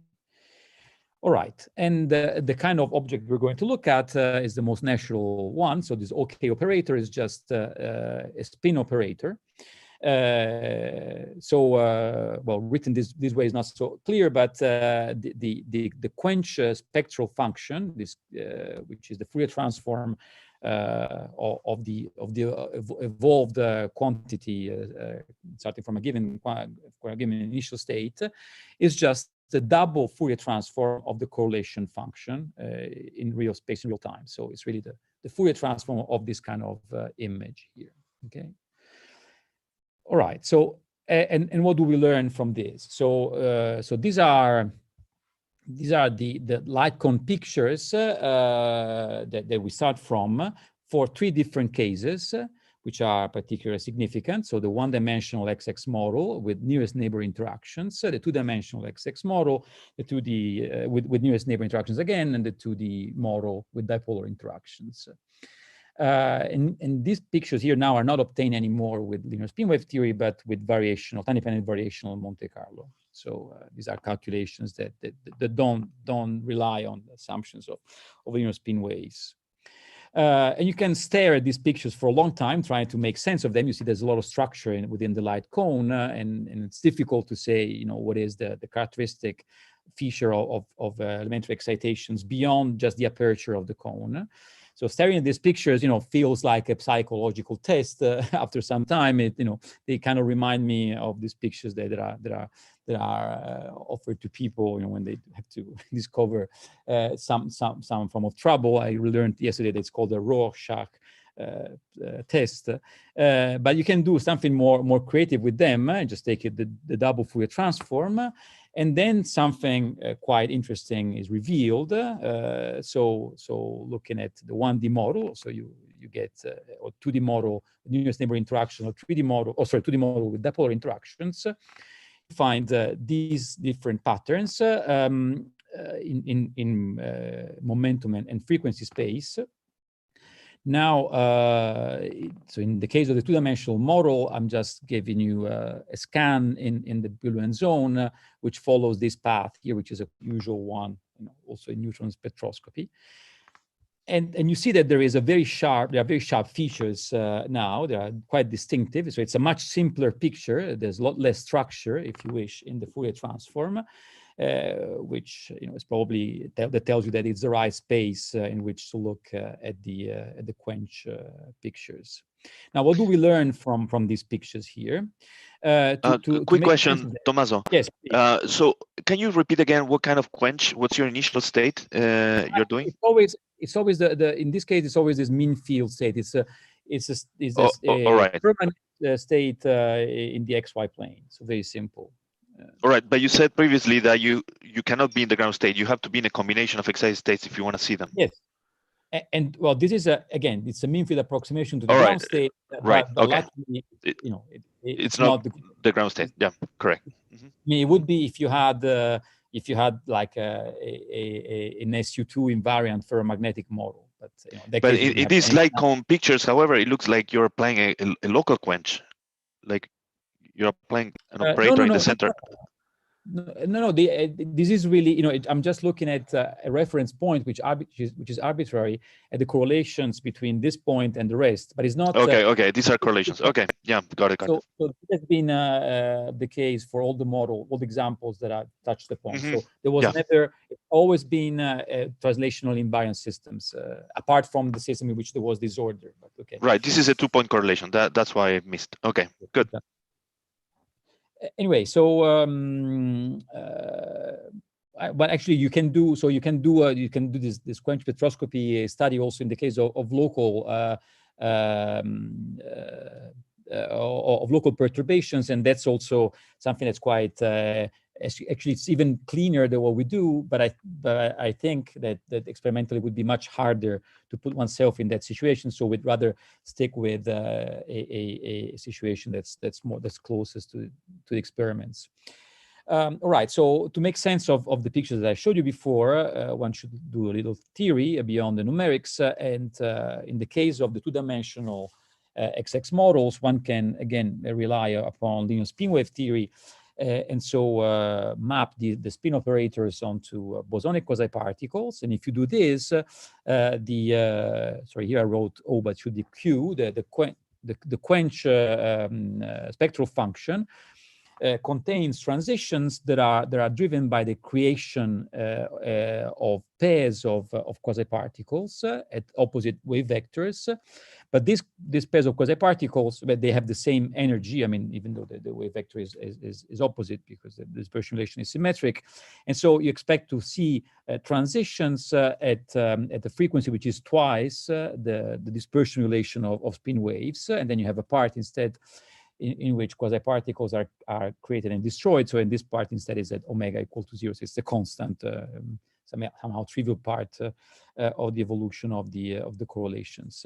All right, and the kind of object we're going to look at is the most natural one. So this OK operator is just a spin operator. Well, written this way is not so clear, but the quench spectral function, which is the Fourier transform of the evolved quantity starting from a given initial state, is just the double Fourier transform of the correlation function in real space in real time. So it's really the Fourier transform of this kind of image here. Okay. All right. So and what do we learn from this? So these are the light cone pictures that we start from for three different cases, which are particularly significant. So the one-dimensional XX model with nearest neighbor interactions, the two-dimensional XX model, the 2D with nearest neighbor interactions again, and the 2D model with dipolar interactions. And these pictures here now are not obtained anymore with linear spin wave theory, but with variational, time-dependent variational Monte Carlo. So these are calculations that don't rely on assumptions of linear spin waves. And you can stare at these pictures for a long time, trying to make sense of them. You see there's a lot of structure within the light cone, and it's difficult to say, what is the characteristic feature of elementary excitations beyond just the aperture of the cone. So staring at these pictures, feels like a psychological test. After some time, they kind of remind me of these pictures that are offered to people, when they have to discover some form of trouble. I learned yesterday that it's called a Rorschach test, but you can do something more creative with them. Just take the double Fourier transform. And then something quite interesting is revealed. So looking at the 1D model, so you get or 2D model, nearest neighbor interaction, or 3D model, 2D model with dipolar interactions. You find these different patterns in momentum and frequency space. Now, so in the case of the two-dimensional model, I'm just giving you a scan in the Brillouin zone, which follows this path here, which is a usual one, also in neutron spectroscopy. And you see that there are very sharp features now. They are quite distinctive. So it's a much simpler picture. There's a lot less structure, if you wish, in the Fourier transform. Which is probably that tells you that it's the right space in which to look at the quench pictures. Now, what do we learn from these pictures here? Quick question, Tommaso. Yes. So can you repeat again what kind of quench? What's your initial state you're doing? It's always in this case it's always this mean field state. It's a right. permanent state in the XY plane. So very simple. All right, but you said previously that you cannot be in the ground state. You have to be in a combination of excited states if you want to see them. Yes, and well, this is again, it's a mean field approximation to the ground state. Right. But okay. Luckily, it's not the ground state. Yeah, correct. I mean, it would be if you had like an SU2 invariant ferromagnetic model. But in these light cone pictures, however, it looks like you're applying a local quench, like You're applying an operator in the center. No. This is really, I'm just looking at a reference point which is arbitrary at the correlations between this point and the rest, but it's not. Okay. These are correlations. Okay, yeah, got it. So this has been the case for all the examples that I've touched upon. So there was never, it's always been translational invariant systems, apart from the system in which there was disorder. But okay. Right. This is a 2-point correlation. That's why I missed. Okay, good. Anyway, so but actually you can do this quench spectroscopy study also in the case of local perturbations, and that's also something that's quite actually it's even cleaner than what we do, but I think that experimentally would be much harder to put oneself in that situation. So we'd rather stick with a situation that's closest to the experiments. All right, so to make sense of the pictures that I showed you before, one should do a little theory beyond the numerics, and in the case of the two-dimensional XX models, one can again rely upon linear spin wave theory, and so map the spin operators onto bosonic quasi-particles. And if you do this, sorry, here I wrote O, but it should be Q, the quench spectral function contains transitions that are driven by the creation of pairs of quasi-particles at opposite wave vectors. But these pairs of quasi-particles, they have the same energy. I mean, even though the wave vector is opposite because the dispersion relation is symmetric. And so you expect to see transitions at the frequency which is twice the dispersion relation of spin waves. And then you have a part instead in which quasi-particles are created and destroyed. So in this part instead is at omega equal to 0. So it's the constant, somehow trivial part of the evolution of the correlations.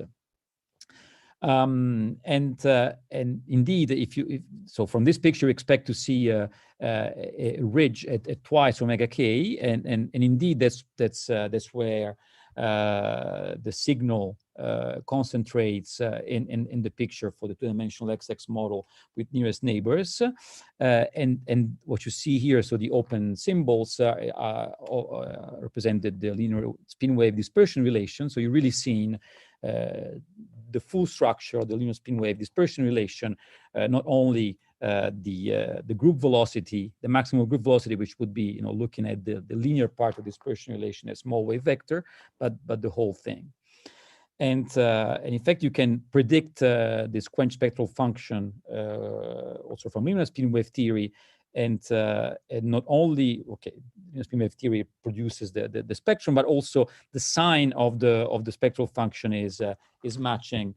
And indeed, so from this picture, you expect to see a ridge at twice omega k, and indeed that's where the signal concentrates in the picture for the two-dimensional XX model with nearest neighbors, and what you see here, so the open symbols represented the linear spin wave dispersion relation. So you're really seeing the full structure of the linear spin wave dispersion relation, not only the group velocity, the maximum group velocity, which would be looking at the linear part of dispersion relation as small wave vector, but the whole thing. And in fact, you can predict this quench spectral function also from linear spin wave theory. And not only, linear spin wave theory produces the spectrum, but also the sign of the spectral function is matching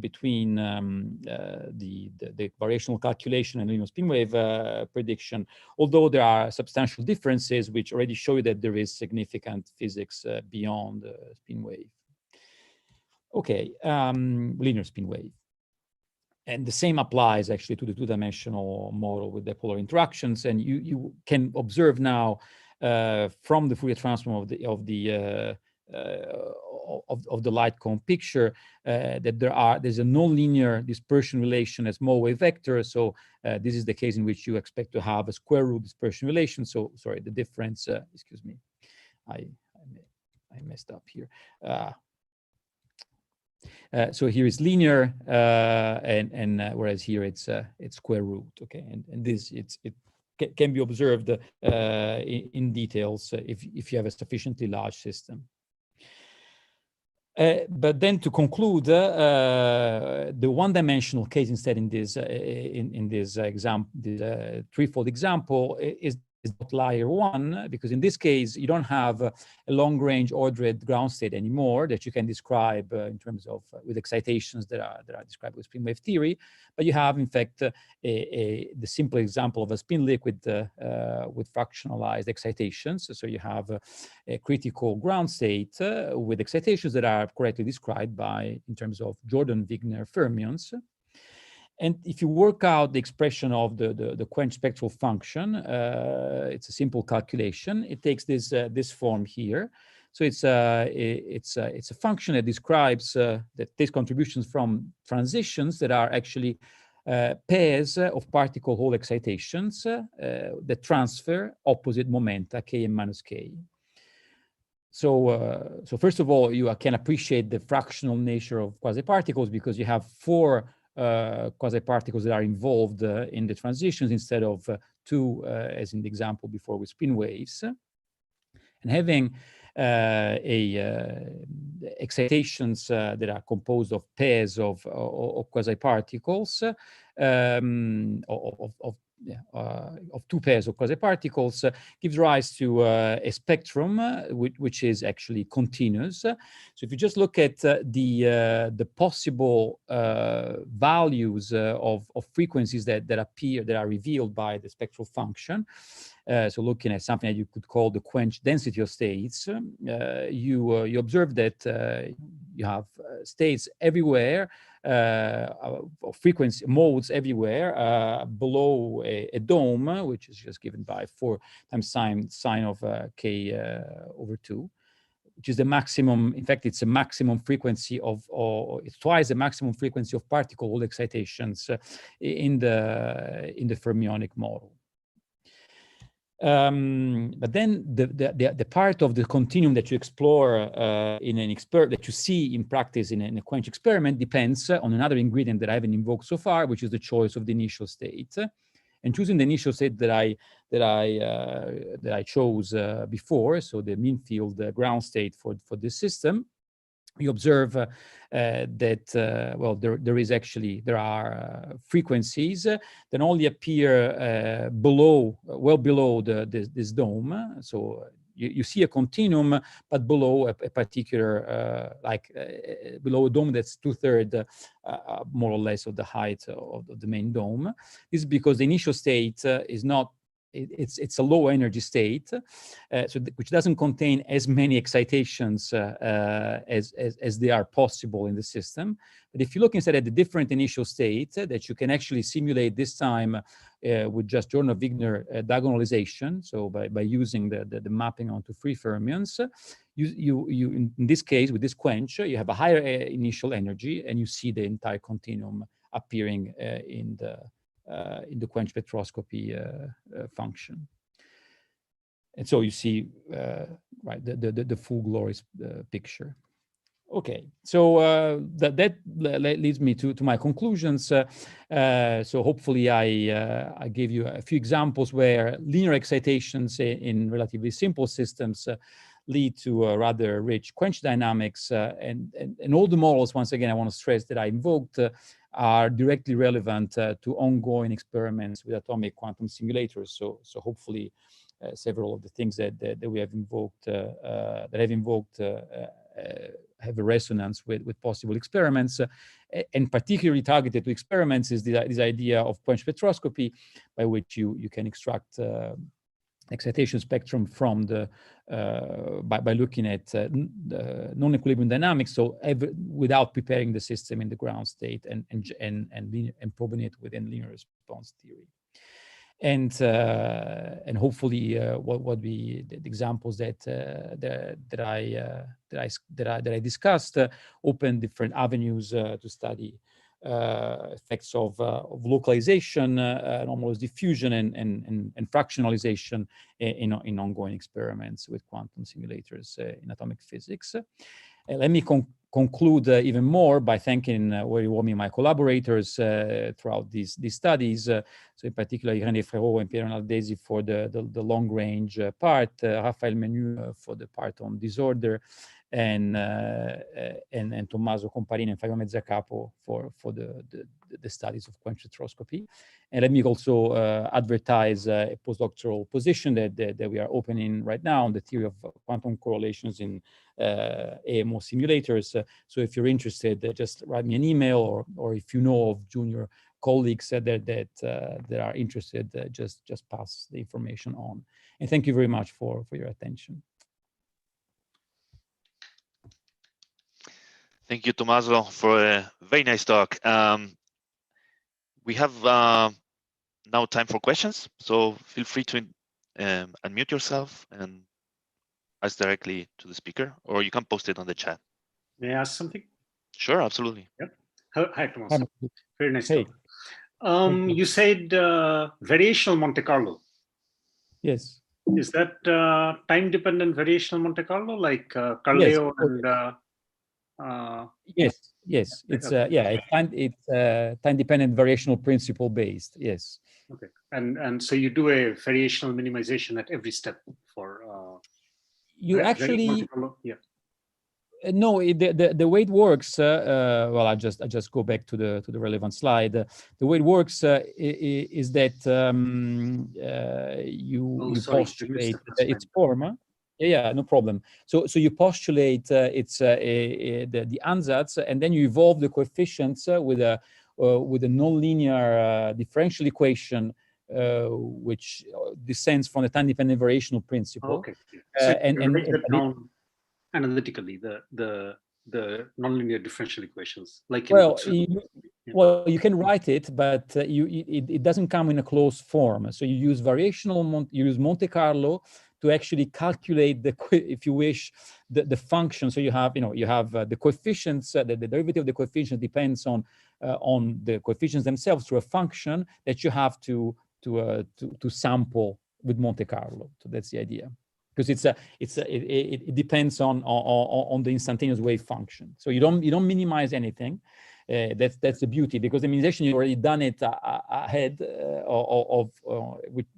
between the variational calculation and linear spin wave prediction, although there are substantial differences which already show you that there is significant physics beyond spin wave. Okay, linear spin wave. And the same applies actually to the two-dimensional model with dipolar interactions. And you can observe now from the Fourier transform of the light cone picture that there's a nonlinear dispersion relation as small wave vector. So this is the case in which you expect to have a square root dispersion relation. So sorry, the difference. Excuse me, I messed up here. So here is linear, and whereas here it's square root. Okay, and this it can be observed in details if you have a sufficiently large system. But then to conclude, the one-dimensional case instead in this example, this threefold example is outlier one, because in this case you don't have a long-range ordered ground state anymore that you can describe in terms of with excitations that are described with spin wave theory, but you have in fact the simple example of a spin liquid with fractionalized excitations. So you have a critical ground state with excitations that are correctly described in terms of Jordan-Wigner fermions. And if you work out the expression of the quench spectral function, it's a simple calculation. It takes this form here. So it's a function that describes that takes contributions from transitions that are actually pairs of particle Hall excitations that transfer opposite momenta k and minus k. So, so first of all, you can appreciate the fractional nature of quasi-particles because you have 4 quasi-particles that are involved in the transitions instead of 2, as in the example before with spin waves. And having excitations that are composed of pairs of quasi-particles, of 2 pairs of quasi-particles gives rise to a spectrum which is actually continuous. So if you just look at the possible values of frequencies that appear, that are revealed by the spectral function, so looking at something that you could call the quench density of states, you observe that you have states everywhere, frequency modes everywhere below a dome, which is just given by 4 times sine of k over 2, which is the maximum. In fact, it's a maximum frequency of, or it's twice the maximum frequency of particle Hall excitations in the fermionic model. But then the part of the continuum that you explore in an experiment, that you see in practice in a quench experiment, depends on another ingredient that I haven't invoked so far, which is the choice of the initial state. And choosing the initial state that I chose before, so the mean field ground state for this system, you observe that well, there are frequencies that only appear below, well below this dome. So you see a continuum, but below a particular, below a dome that's 2/3 more or less of the height of the main dome. This is because the initial state is not. It's a low energy state, which doesn't contain as many excitations as they are possible in the system. But if you look instead at the different initial states that you can actually simulate this time with just Jordan-Wigner diagonalization, so by using the mapping onto free fermions, you in this case with this quench, you have a higher initial energy, and you see the entire continuum appearing in the quench spectroscopy function. And so you see, right, the full glorious picture. Okay, so that leads me to my conclusions. So hopefully I gave you a few examples where linear excitations in relatively simple systems lead to rather rich quench dynamics. And all the models, once again, I want to stress that I invoked are directly relevant to ongoing experiments with atomic quantum simulators. So hopefully several of the things that we have invoked, have a resonance with possible experiments, and particularly targeted to experiments is this idea of quench spectroscopy, by which you can extract excitation spectrum from the by looking at non-equilibrium dynamics, so without preparing the system in the ground state and probing it within linear response theory. And hopefully the examples that I discussed open different avenues to study effects of localization, anomalous diffusion, and fractionalization in ongoing experiments with quantum simulators in atomic physics. Let me conclude even more by thanking very warmly my collaborators throughout these studies. So in particular, Irene Frérot and Pierre Naldesi for the long range part, Raphael Menu for the part on disorder, and Tommaso Comparini and Fabio Mezzacapo for the studies of quench spectroscopy. And let me also advertise a postdoctoral position that we are opening right now on the theory of quantum correlations in AMO simulators. So if you're interested, just write me an email, or if you know of junior colleagues that are interested, just pass the information on. And thank you very much for your attention. Thank you, Tommaso, for a very nice talk. We have now time for questions, so feel free to unmute yourself and ask directly to the speaker, or you can post it on the chat. May I ask something? Sure, absolutely. Yep. Hi, Tommaso. Very nice talk. You said variational Monte Carlo. Yes. Is that time-dependent variational Monte Carlo, like Yes. Carleo and? Yes. Yes. It's yeah. It's time-dependent variational principle based. Yes. Okay. And so you do a variational minimization at every step for. You actually. Monte Carlo? Yeah. No, the way it works. Well, I just go back to the relevant slide. The way it works is that you postulate its form. Yeah, no problem. So you postulate its the ansatz, and then you evolve the coefficients with a nonlinear differential equation, which descends from the time-dependent variational principle. Okay. So and write that down analytically, the nonlinear differential equations, like in well, you can write it, but it doesn't come in a closed form. So you use you use Monte Carlo to actually calculate if you wish, the function. So you have the coefficients. The derivative of the coefficient depends on the coefficients themselves through a function that you have to sample with Monte Carlo. So that's the idea. Because it depends on the instantaneous wave function. So you don't minimize anything. That's the beauty, because the minimization, you already done it ahead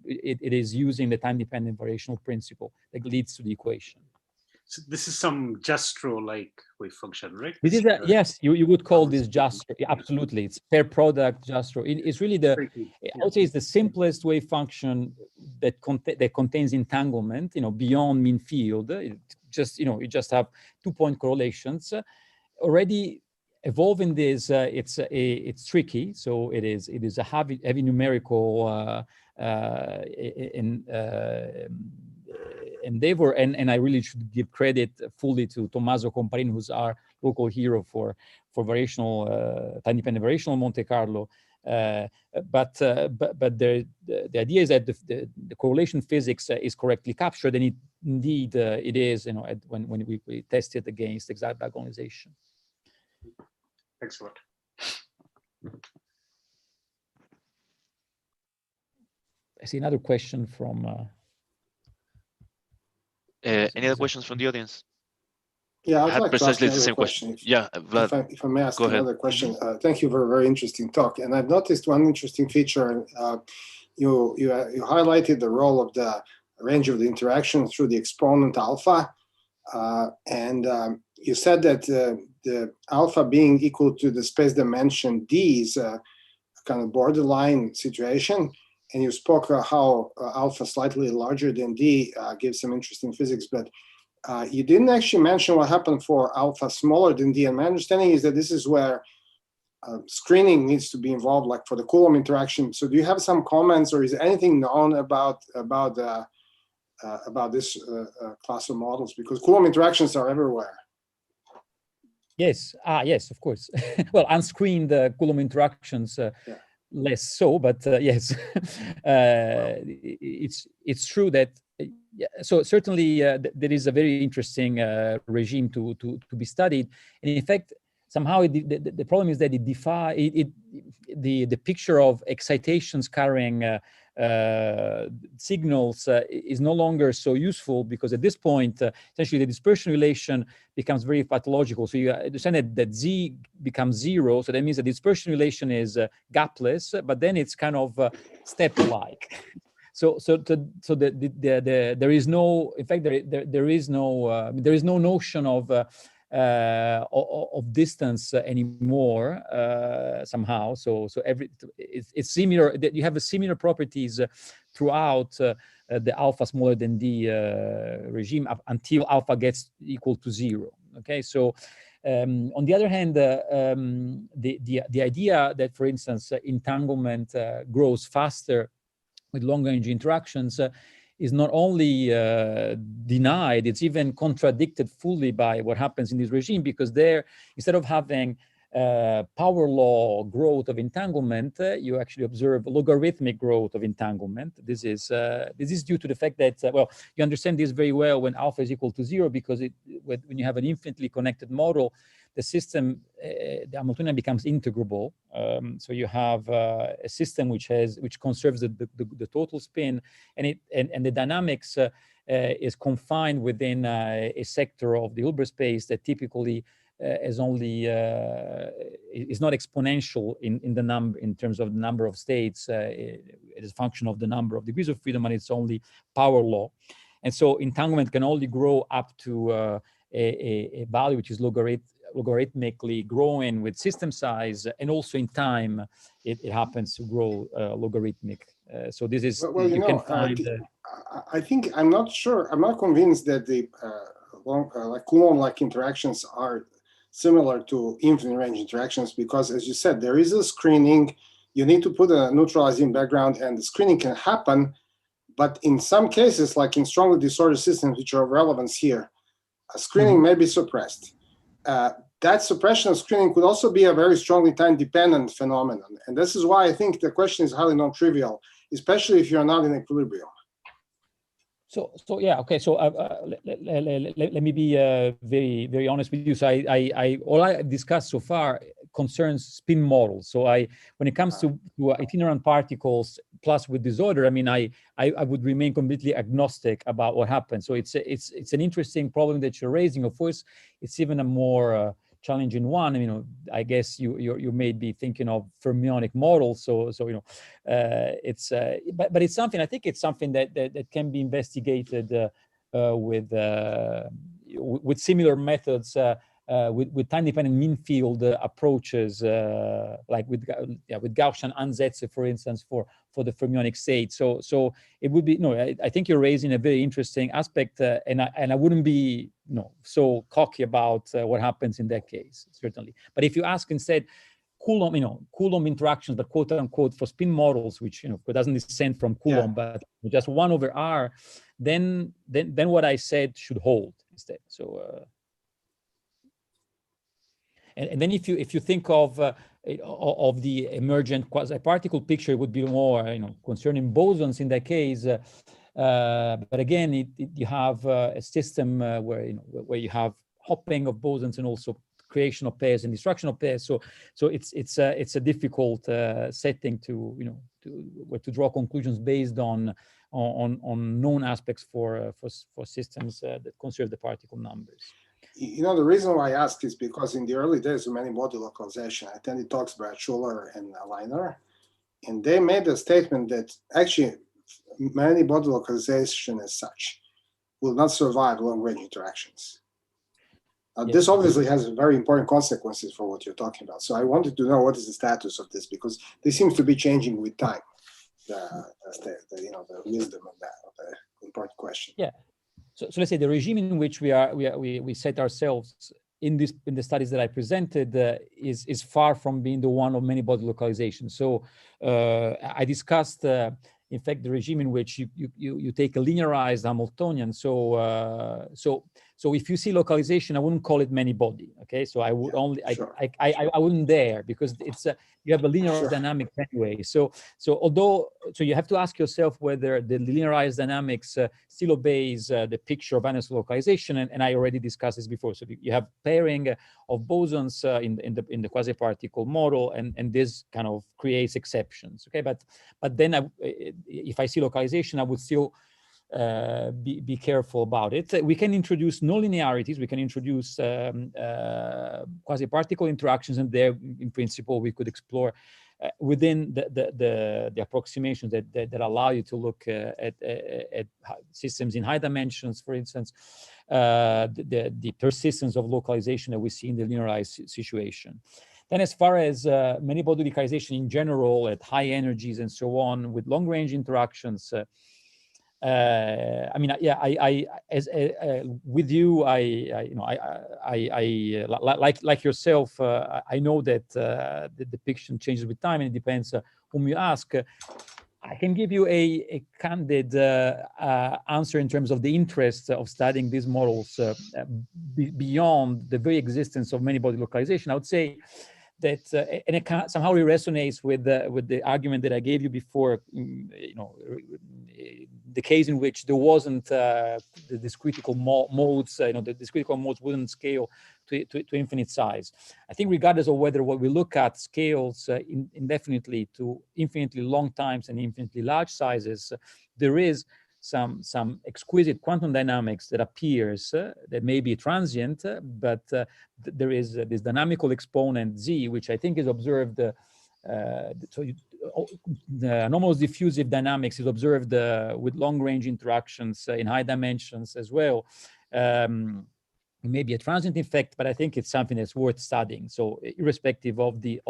it is using the time-dependent variational principle that leads to the equation. So this is some Jastrow-like wave function, right? This is yes, you would call this Jastrow. Absolutely, it's pair product Jastrow. It's really I would say it's the simplest wave function that contains entanglement. Beyond mean field. You just have 2-point correlations. Already evolving this, it's tricky. So it is a heavy numerical endeavor, and I really should give credit fully to Tommaso Comparin, who's our local hero for variational time-dependent variational Monte Carlo. But the idea is that the correlation physics is correctly captured, and indeed it is. When we test it against exact diagonalization. Thanks a lot. I see another question from. Any other questions from the audience? Yeah, I'd like to ask precisely the another same question. Yeah, Vlad. If I may ask Go ahead. another question. Thank you for a very interesting talk. And I've noticed one interesting feature. You highlighted the role of the range of the interaction through the exponent alpha. And you said that the alpha being equal to the space dimension D is a kind of borderline situation. And you spoke how alpha slightly larger than D gives some interesting physics, but you didn't actually mention what happened for alpha smaller than D. And my understanding is that this is where screening needs to be involved, like for the Coulomb interaction. So do you have some comments, or is there anything known about this class of models? Because Coulomb interactions are everywhere. Yes, yes, of course. Well, unscreened Coulomb interactions. Less so, but yes, it's true that. So certainly there is a very interesting regime to be studied, and in fact, somehow the problem is that the picture of excitations carrying signals is no longer so useful, because at this point, essentially the dispersion relation becomes very pathological. So you understand that Z becomes 0. So that means the dispersion relation is gapless, but then it's kind of step-like. So there is no, in fact, there is no notion of distance anymore somehow. So it's similar. You have a similar properties throughout the alpha smaller than D regime until alpha gets equal to 0. Okay, so on the other hand, the idea that, for instance, entanglement grows faster with long-range interactions is not only denied, it's even contradicted fully by what happens in this regime, because there, instead of having power law growth of entanglement, you actually observe logarithmic growth of entanglement. This is due to the fact that, well, you understand this very well when alpha is equal to 0, because when you have an infinitely connected model, the system, the Hamiltonian becomes integrable. So you have a system which conserves the total spin, and the dynamics is confined within a sector of the Hilbert space that typically is only is not exponential in the number, in terms of the number of states. It is a function of the number of degrees of freedom, and it's only power law. And so entanglement can only grow up to a value which is logarithmically growing with system size, and also in time it happens to grow logarithmic. So this is, well, you can find. I think, I'm not sure, I'm not convinced that the like Coulomb-like interactions are similar to infinite range interactions, because as you said, there is a screening. You need to put a neutralizing background, and the screening can happen. But in some cases, like in strongly disordered systems, which are of relevance here, screening may be suppressed. That suppression of screening could also be a very strongly time-dependent phenomenon. And this is why I think the question is highly non-trivial, especially if you're not in equilibrium. So yeah, okay. So let me be very, very honest with you. So all I discussed so far concerns spin models. So when it comes to itinerant particles plus with disorder, I mean, I would remain completely agnostic about what happens. So it's an interesting problem that you're raising. Of course, it's even a more challenging one. You know, I guess you may be thinking of fermionic models. So you know, it's but it's something. I think it's something that can be investigated with similar methods. With time-dependent mean field approaches, like with Gaussian Ansätze, for instance, for the fermionic state. So it would be, I think you're raising a very interesting aspect, and I wouldn't be so cocky about what happens in that case, certainly. But if you ask instead, Coulomb interactions, but quote unquote for spin models, which doesn't descend from Coulomb, but just 1/r, then what I said should hold instead. So. And then if you think of the emergent quasi-particle picture, it would be more concerning bosons in that case. But again, you have a system where you have hopping of bosons and also creation of pairs and destruction of pairs. So it's a difficult setting to draw conclusions based on known aspects for systems that conserve the particle numbers. The reason why I ask is because in the early days of many-body localization, I attended talks by Schuller and Leiner, and they made a statement that actually many-body localization as such will not survive long-range interactions. This obviously has very important consequences for what you're talking about. So I wanted to know what is the status of this, because this seems to be changing with time. The wisdom of the important question. Yeah. So let's say the regime in which we set ourselves in the studies that I presented is far from being the one of many-body localization. So I discussed, in fact, the regime in which you take a linearized Hamiltonian. So if you see localization, I wouldn't call it many-body. Okay, so I would I wouldn't dare, because it's you have a linear dynamic anyway. So you have to ask yourself whether the linearized dynamics still obeys the picture of Banner's localization, and I already discussed this before. So you have pairing of bosons in the quasi-particle model, and this kind of creates exceptions. Okay, but then if I see localization, I would still be careful about it. We can introduce no linearities. We can introduce quasi-particle interactions, and there, in principle, we could explore within the approximations that allow you to look at systems in high dimensions, for instance, the persistence of localization that we see in the linearized situation. Then, as far as many-body localization in general at high energies and so on, with long-range interactions. I mean, with you, like yourself, I know that the depiction changes with time, and it depends whom you ask. I can give you a candid answer in terms of the interest of studying these models beyond the very existence of many-body localization. I would say that and it somehow resonates with the argument that I gave you before. You know, the case in which there wasn't this critical modes. You know, this critical modes wouldn't scale to infinite size. I think regardless of whether what we look at scales indefinitely to infinitely long times and infinitely large sizes, there is some exquisite quantum dynamics that appears that may be transient, but there is this dynamical exponent Z, which I think is observed. The anomalous diffusive dynamics is observed with long-range interactions in high dimensions as well. Maybe a transient effect, but I think it's something that's worth studying. So irrespective of the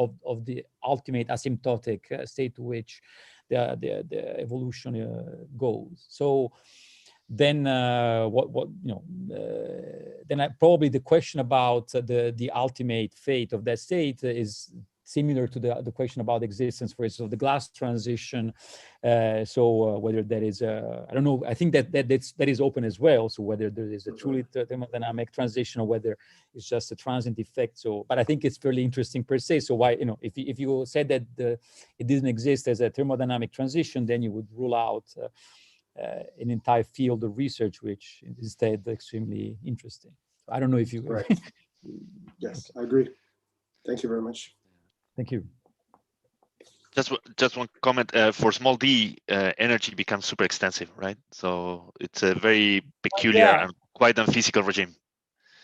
ultimate asymptotic state to which the evolution goes. So then then probably the question about the ultimate fate of that state is similar to the question about existence, for instance, of the glass transition. Whether that is I don't know. I think that is open as well. So whether there is a truly thermodynamic transition or whether it's just a transient effect. So, but I think it's fairly interesting per se. So why, if you said that it didn't exist as a thermodynamic transition, then you would rule out an entire field of research, which is instead extremely interesting. I don't know if you. Right. Yes, I agree. Thank you very much. Thank you. Just one comment. For small d, energy becomes super extensive, right? So it's a very peculiar and quite unphysical regime.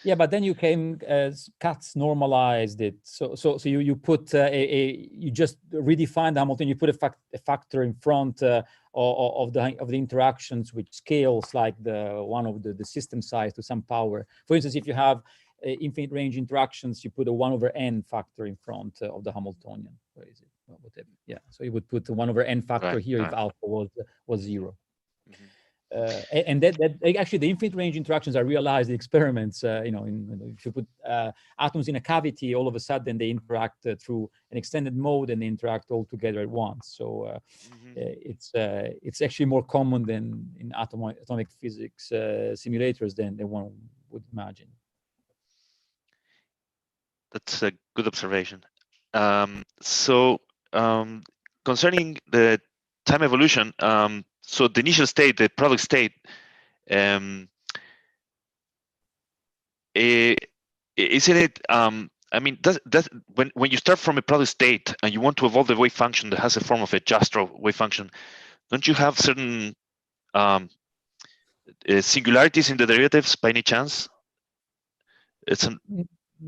Yeah, but then you came as Katz normalized it. So you put you just redefined the Hamiltonian. You put a factor in front of the interactions, which scales like the system size to some power. For instance, if you have infinite range interactions, you put a 1/n factor in front of the Hamiltonian. Where is it? Well, whatever. Yeah. So you would put the 1/n factor here if alpha was 0. Mm-hmm. And that actually the infinite range interactions are realized in experiments. If you put atoms in a cavity, all of a sudden they interact through an extended mode and they interact all together at once. So it's actually more common than in atomic physics simulators than one would imagine. That's a good observation. Concerning the time evolution, so the initial state, the product state, isn't it? I mean, when you start from a product state and you want to evolve the wave function that has a form of a Jastrow wave function, don't you have certain singularities in the derivatives by any chance? It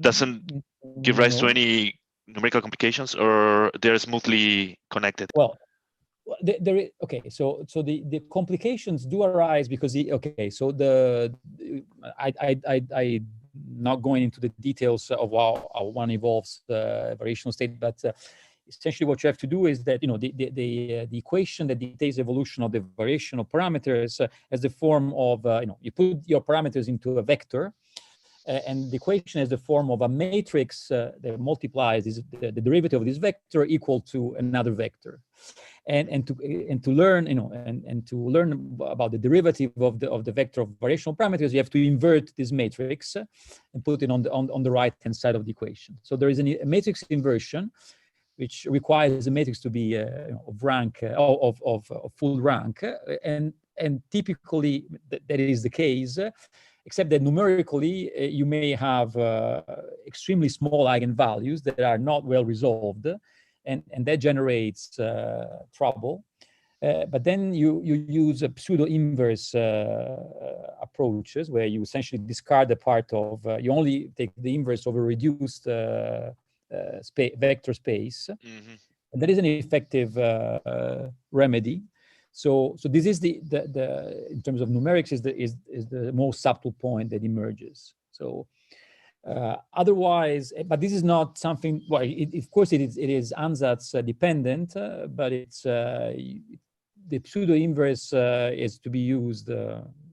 doesn't give rise to any numerical complications, or they're smoothly connected? Well, okay. So the complications do arise because I not going into the details of how one evolves the variational state, but essentially what you have to do is that the equation that dictates evolution of the variational parameters has the form of you put your parameters into a vector. And the equation has the form of a matrix that multiplies the derivative of this vector equal to another vector, and to learn to learn about the derivative of the vector of variational parameters, you have to invert this matrix and put it on the right hand side of the equation. So there is a matrix inversion, which requires the matrix to be of rank of full rank, and typically that is the case. Except that numerically, you may have extremely small eigenvalues that are not well resolved, and that generates trouble. But then you use a pseudo-inverse approaches where you essentially discard the part of, you only take the inverse of a reduced vector space. Mm-hmm. And that is an effective remedy. So this is the in terms of numerics is the most subtle point that emerges. So otherwise, but this is not something. Well, of course it is ansatz dependent, but it's the pseudo inverse is to be used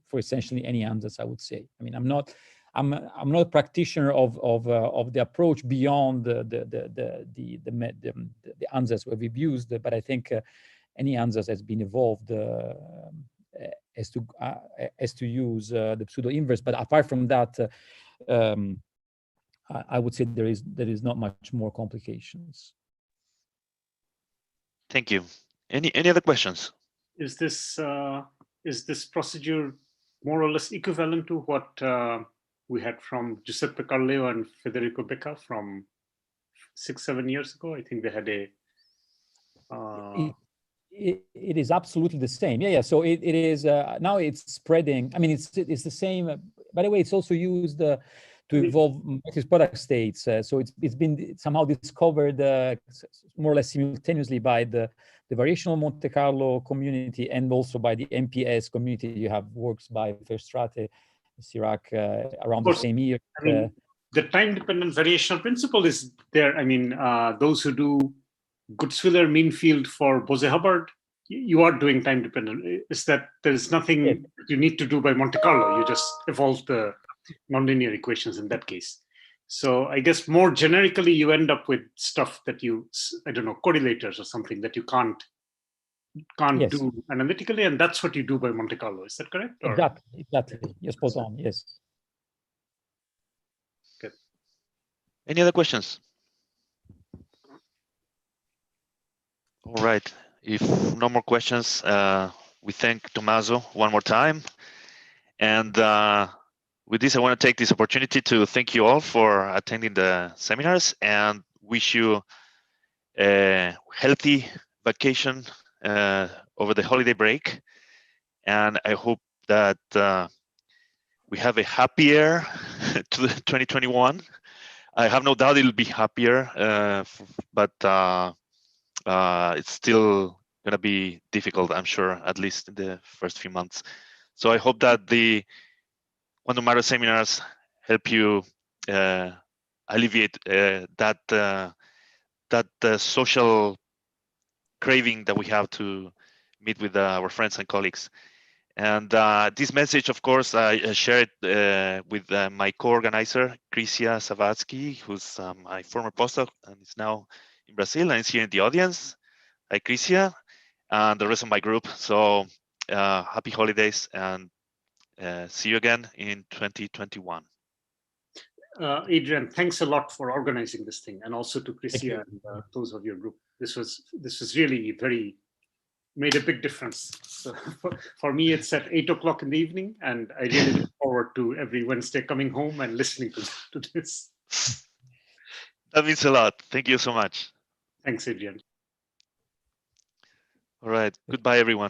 for essentially any ansatz, I would say. I mean, I'm not a practitioner of the approach beyond the ansatz where we've used, but I think. Any ansatz has been evolved as to use the pseudo inverse, but apart from that, I would say there is not much more complications. Thank you. Any other questions? Is this procedure more or less equivalent to what we had from Giuseppe Carleo and Federico Becca from 6-7 years ago? I think they had a. It is absolutely the same. Yeah. So it is now it's spreading. I mean, it's the same. By the way, it's also used to evolve multi-product states. So it's been somehow discovered more or less simultaneously by the variational Monte Carlo community and also by the MPS community. You have works by Verstraete, Sirac around the same year. I mean, the time-dependent variational principle is there. I mean, those who do Gutzwiller mean field for Bose-Hubbard, you are doing time-dependent. Is that there's nothing you need to do by Monte Carlo. You just evolve the nonlinear equations in that case. So I guess more generically, you end up with stuff that you, I don't know, correlators or something that you can't do analytically, and that's what you do by Monte Carlo. Is that correct? Or? Exactly. Yes, spot on. Yes. Good. Any other questions? All right. If no more questions, we thank Tommaso one more time. And with this, I want to take this opportunity to thank you all for attending the seminars and wish you a healthy vacation over the holiday break. And I hope that we have a happier 2021. I have no doubt it'll be happier, but it's still going to be difficult, I'm sure, at least in the first few months. So I hope that the Quantum Matter seminars help you alleviate that social craving that we have to meet with our friends and colleagues. And this message, of course, I share it with my co-organizer, Krysia Savatsky, who's my former postdoc and is now in Brazil and is here in the audience. Hi, Krysia, and the rest of my group. So happy holidays and see you again in 2021. Adrian, thanks a lot for organizing this thing, and also to Krysia and those of your group. This was really made a big difference. So for me, it's at 8 o'clock in the evening, and I really look forward to every Wednesday coming home and listening to this. That means a lot. Thank you so much. Thanks, Adrian. All right. Goodbye, everyone.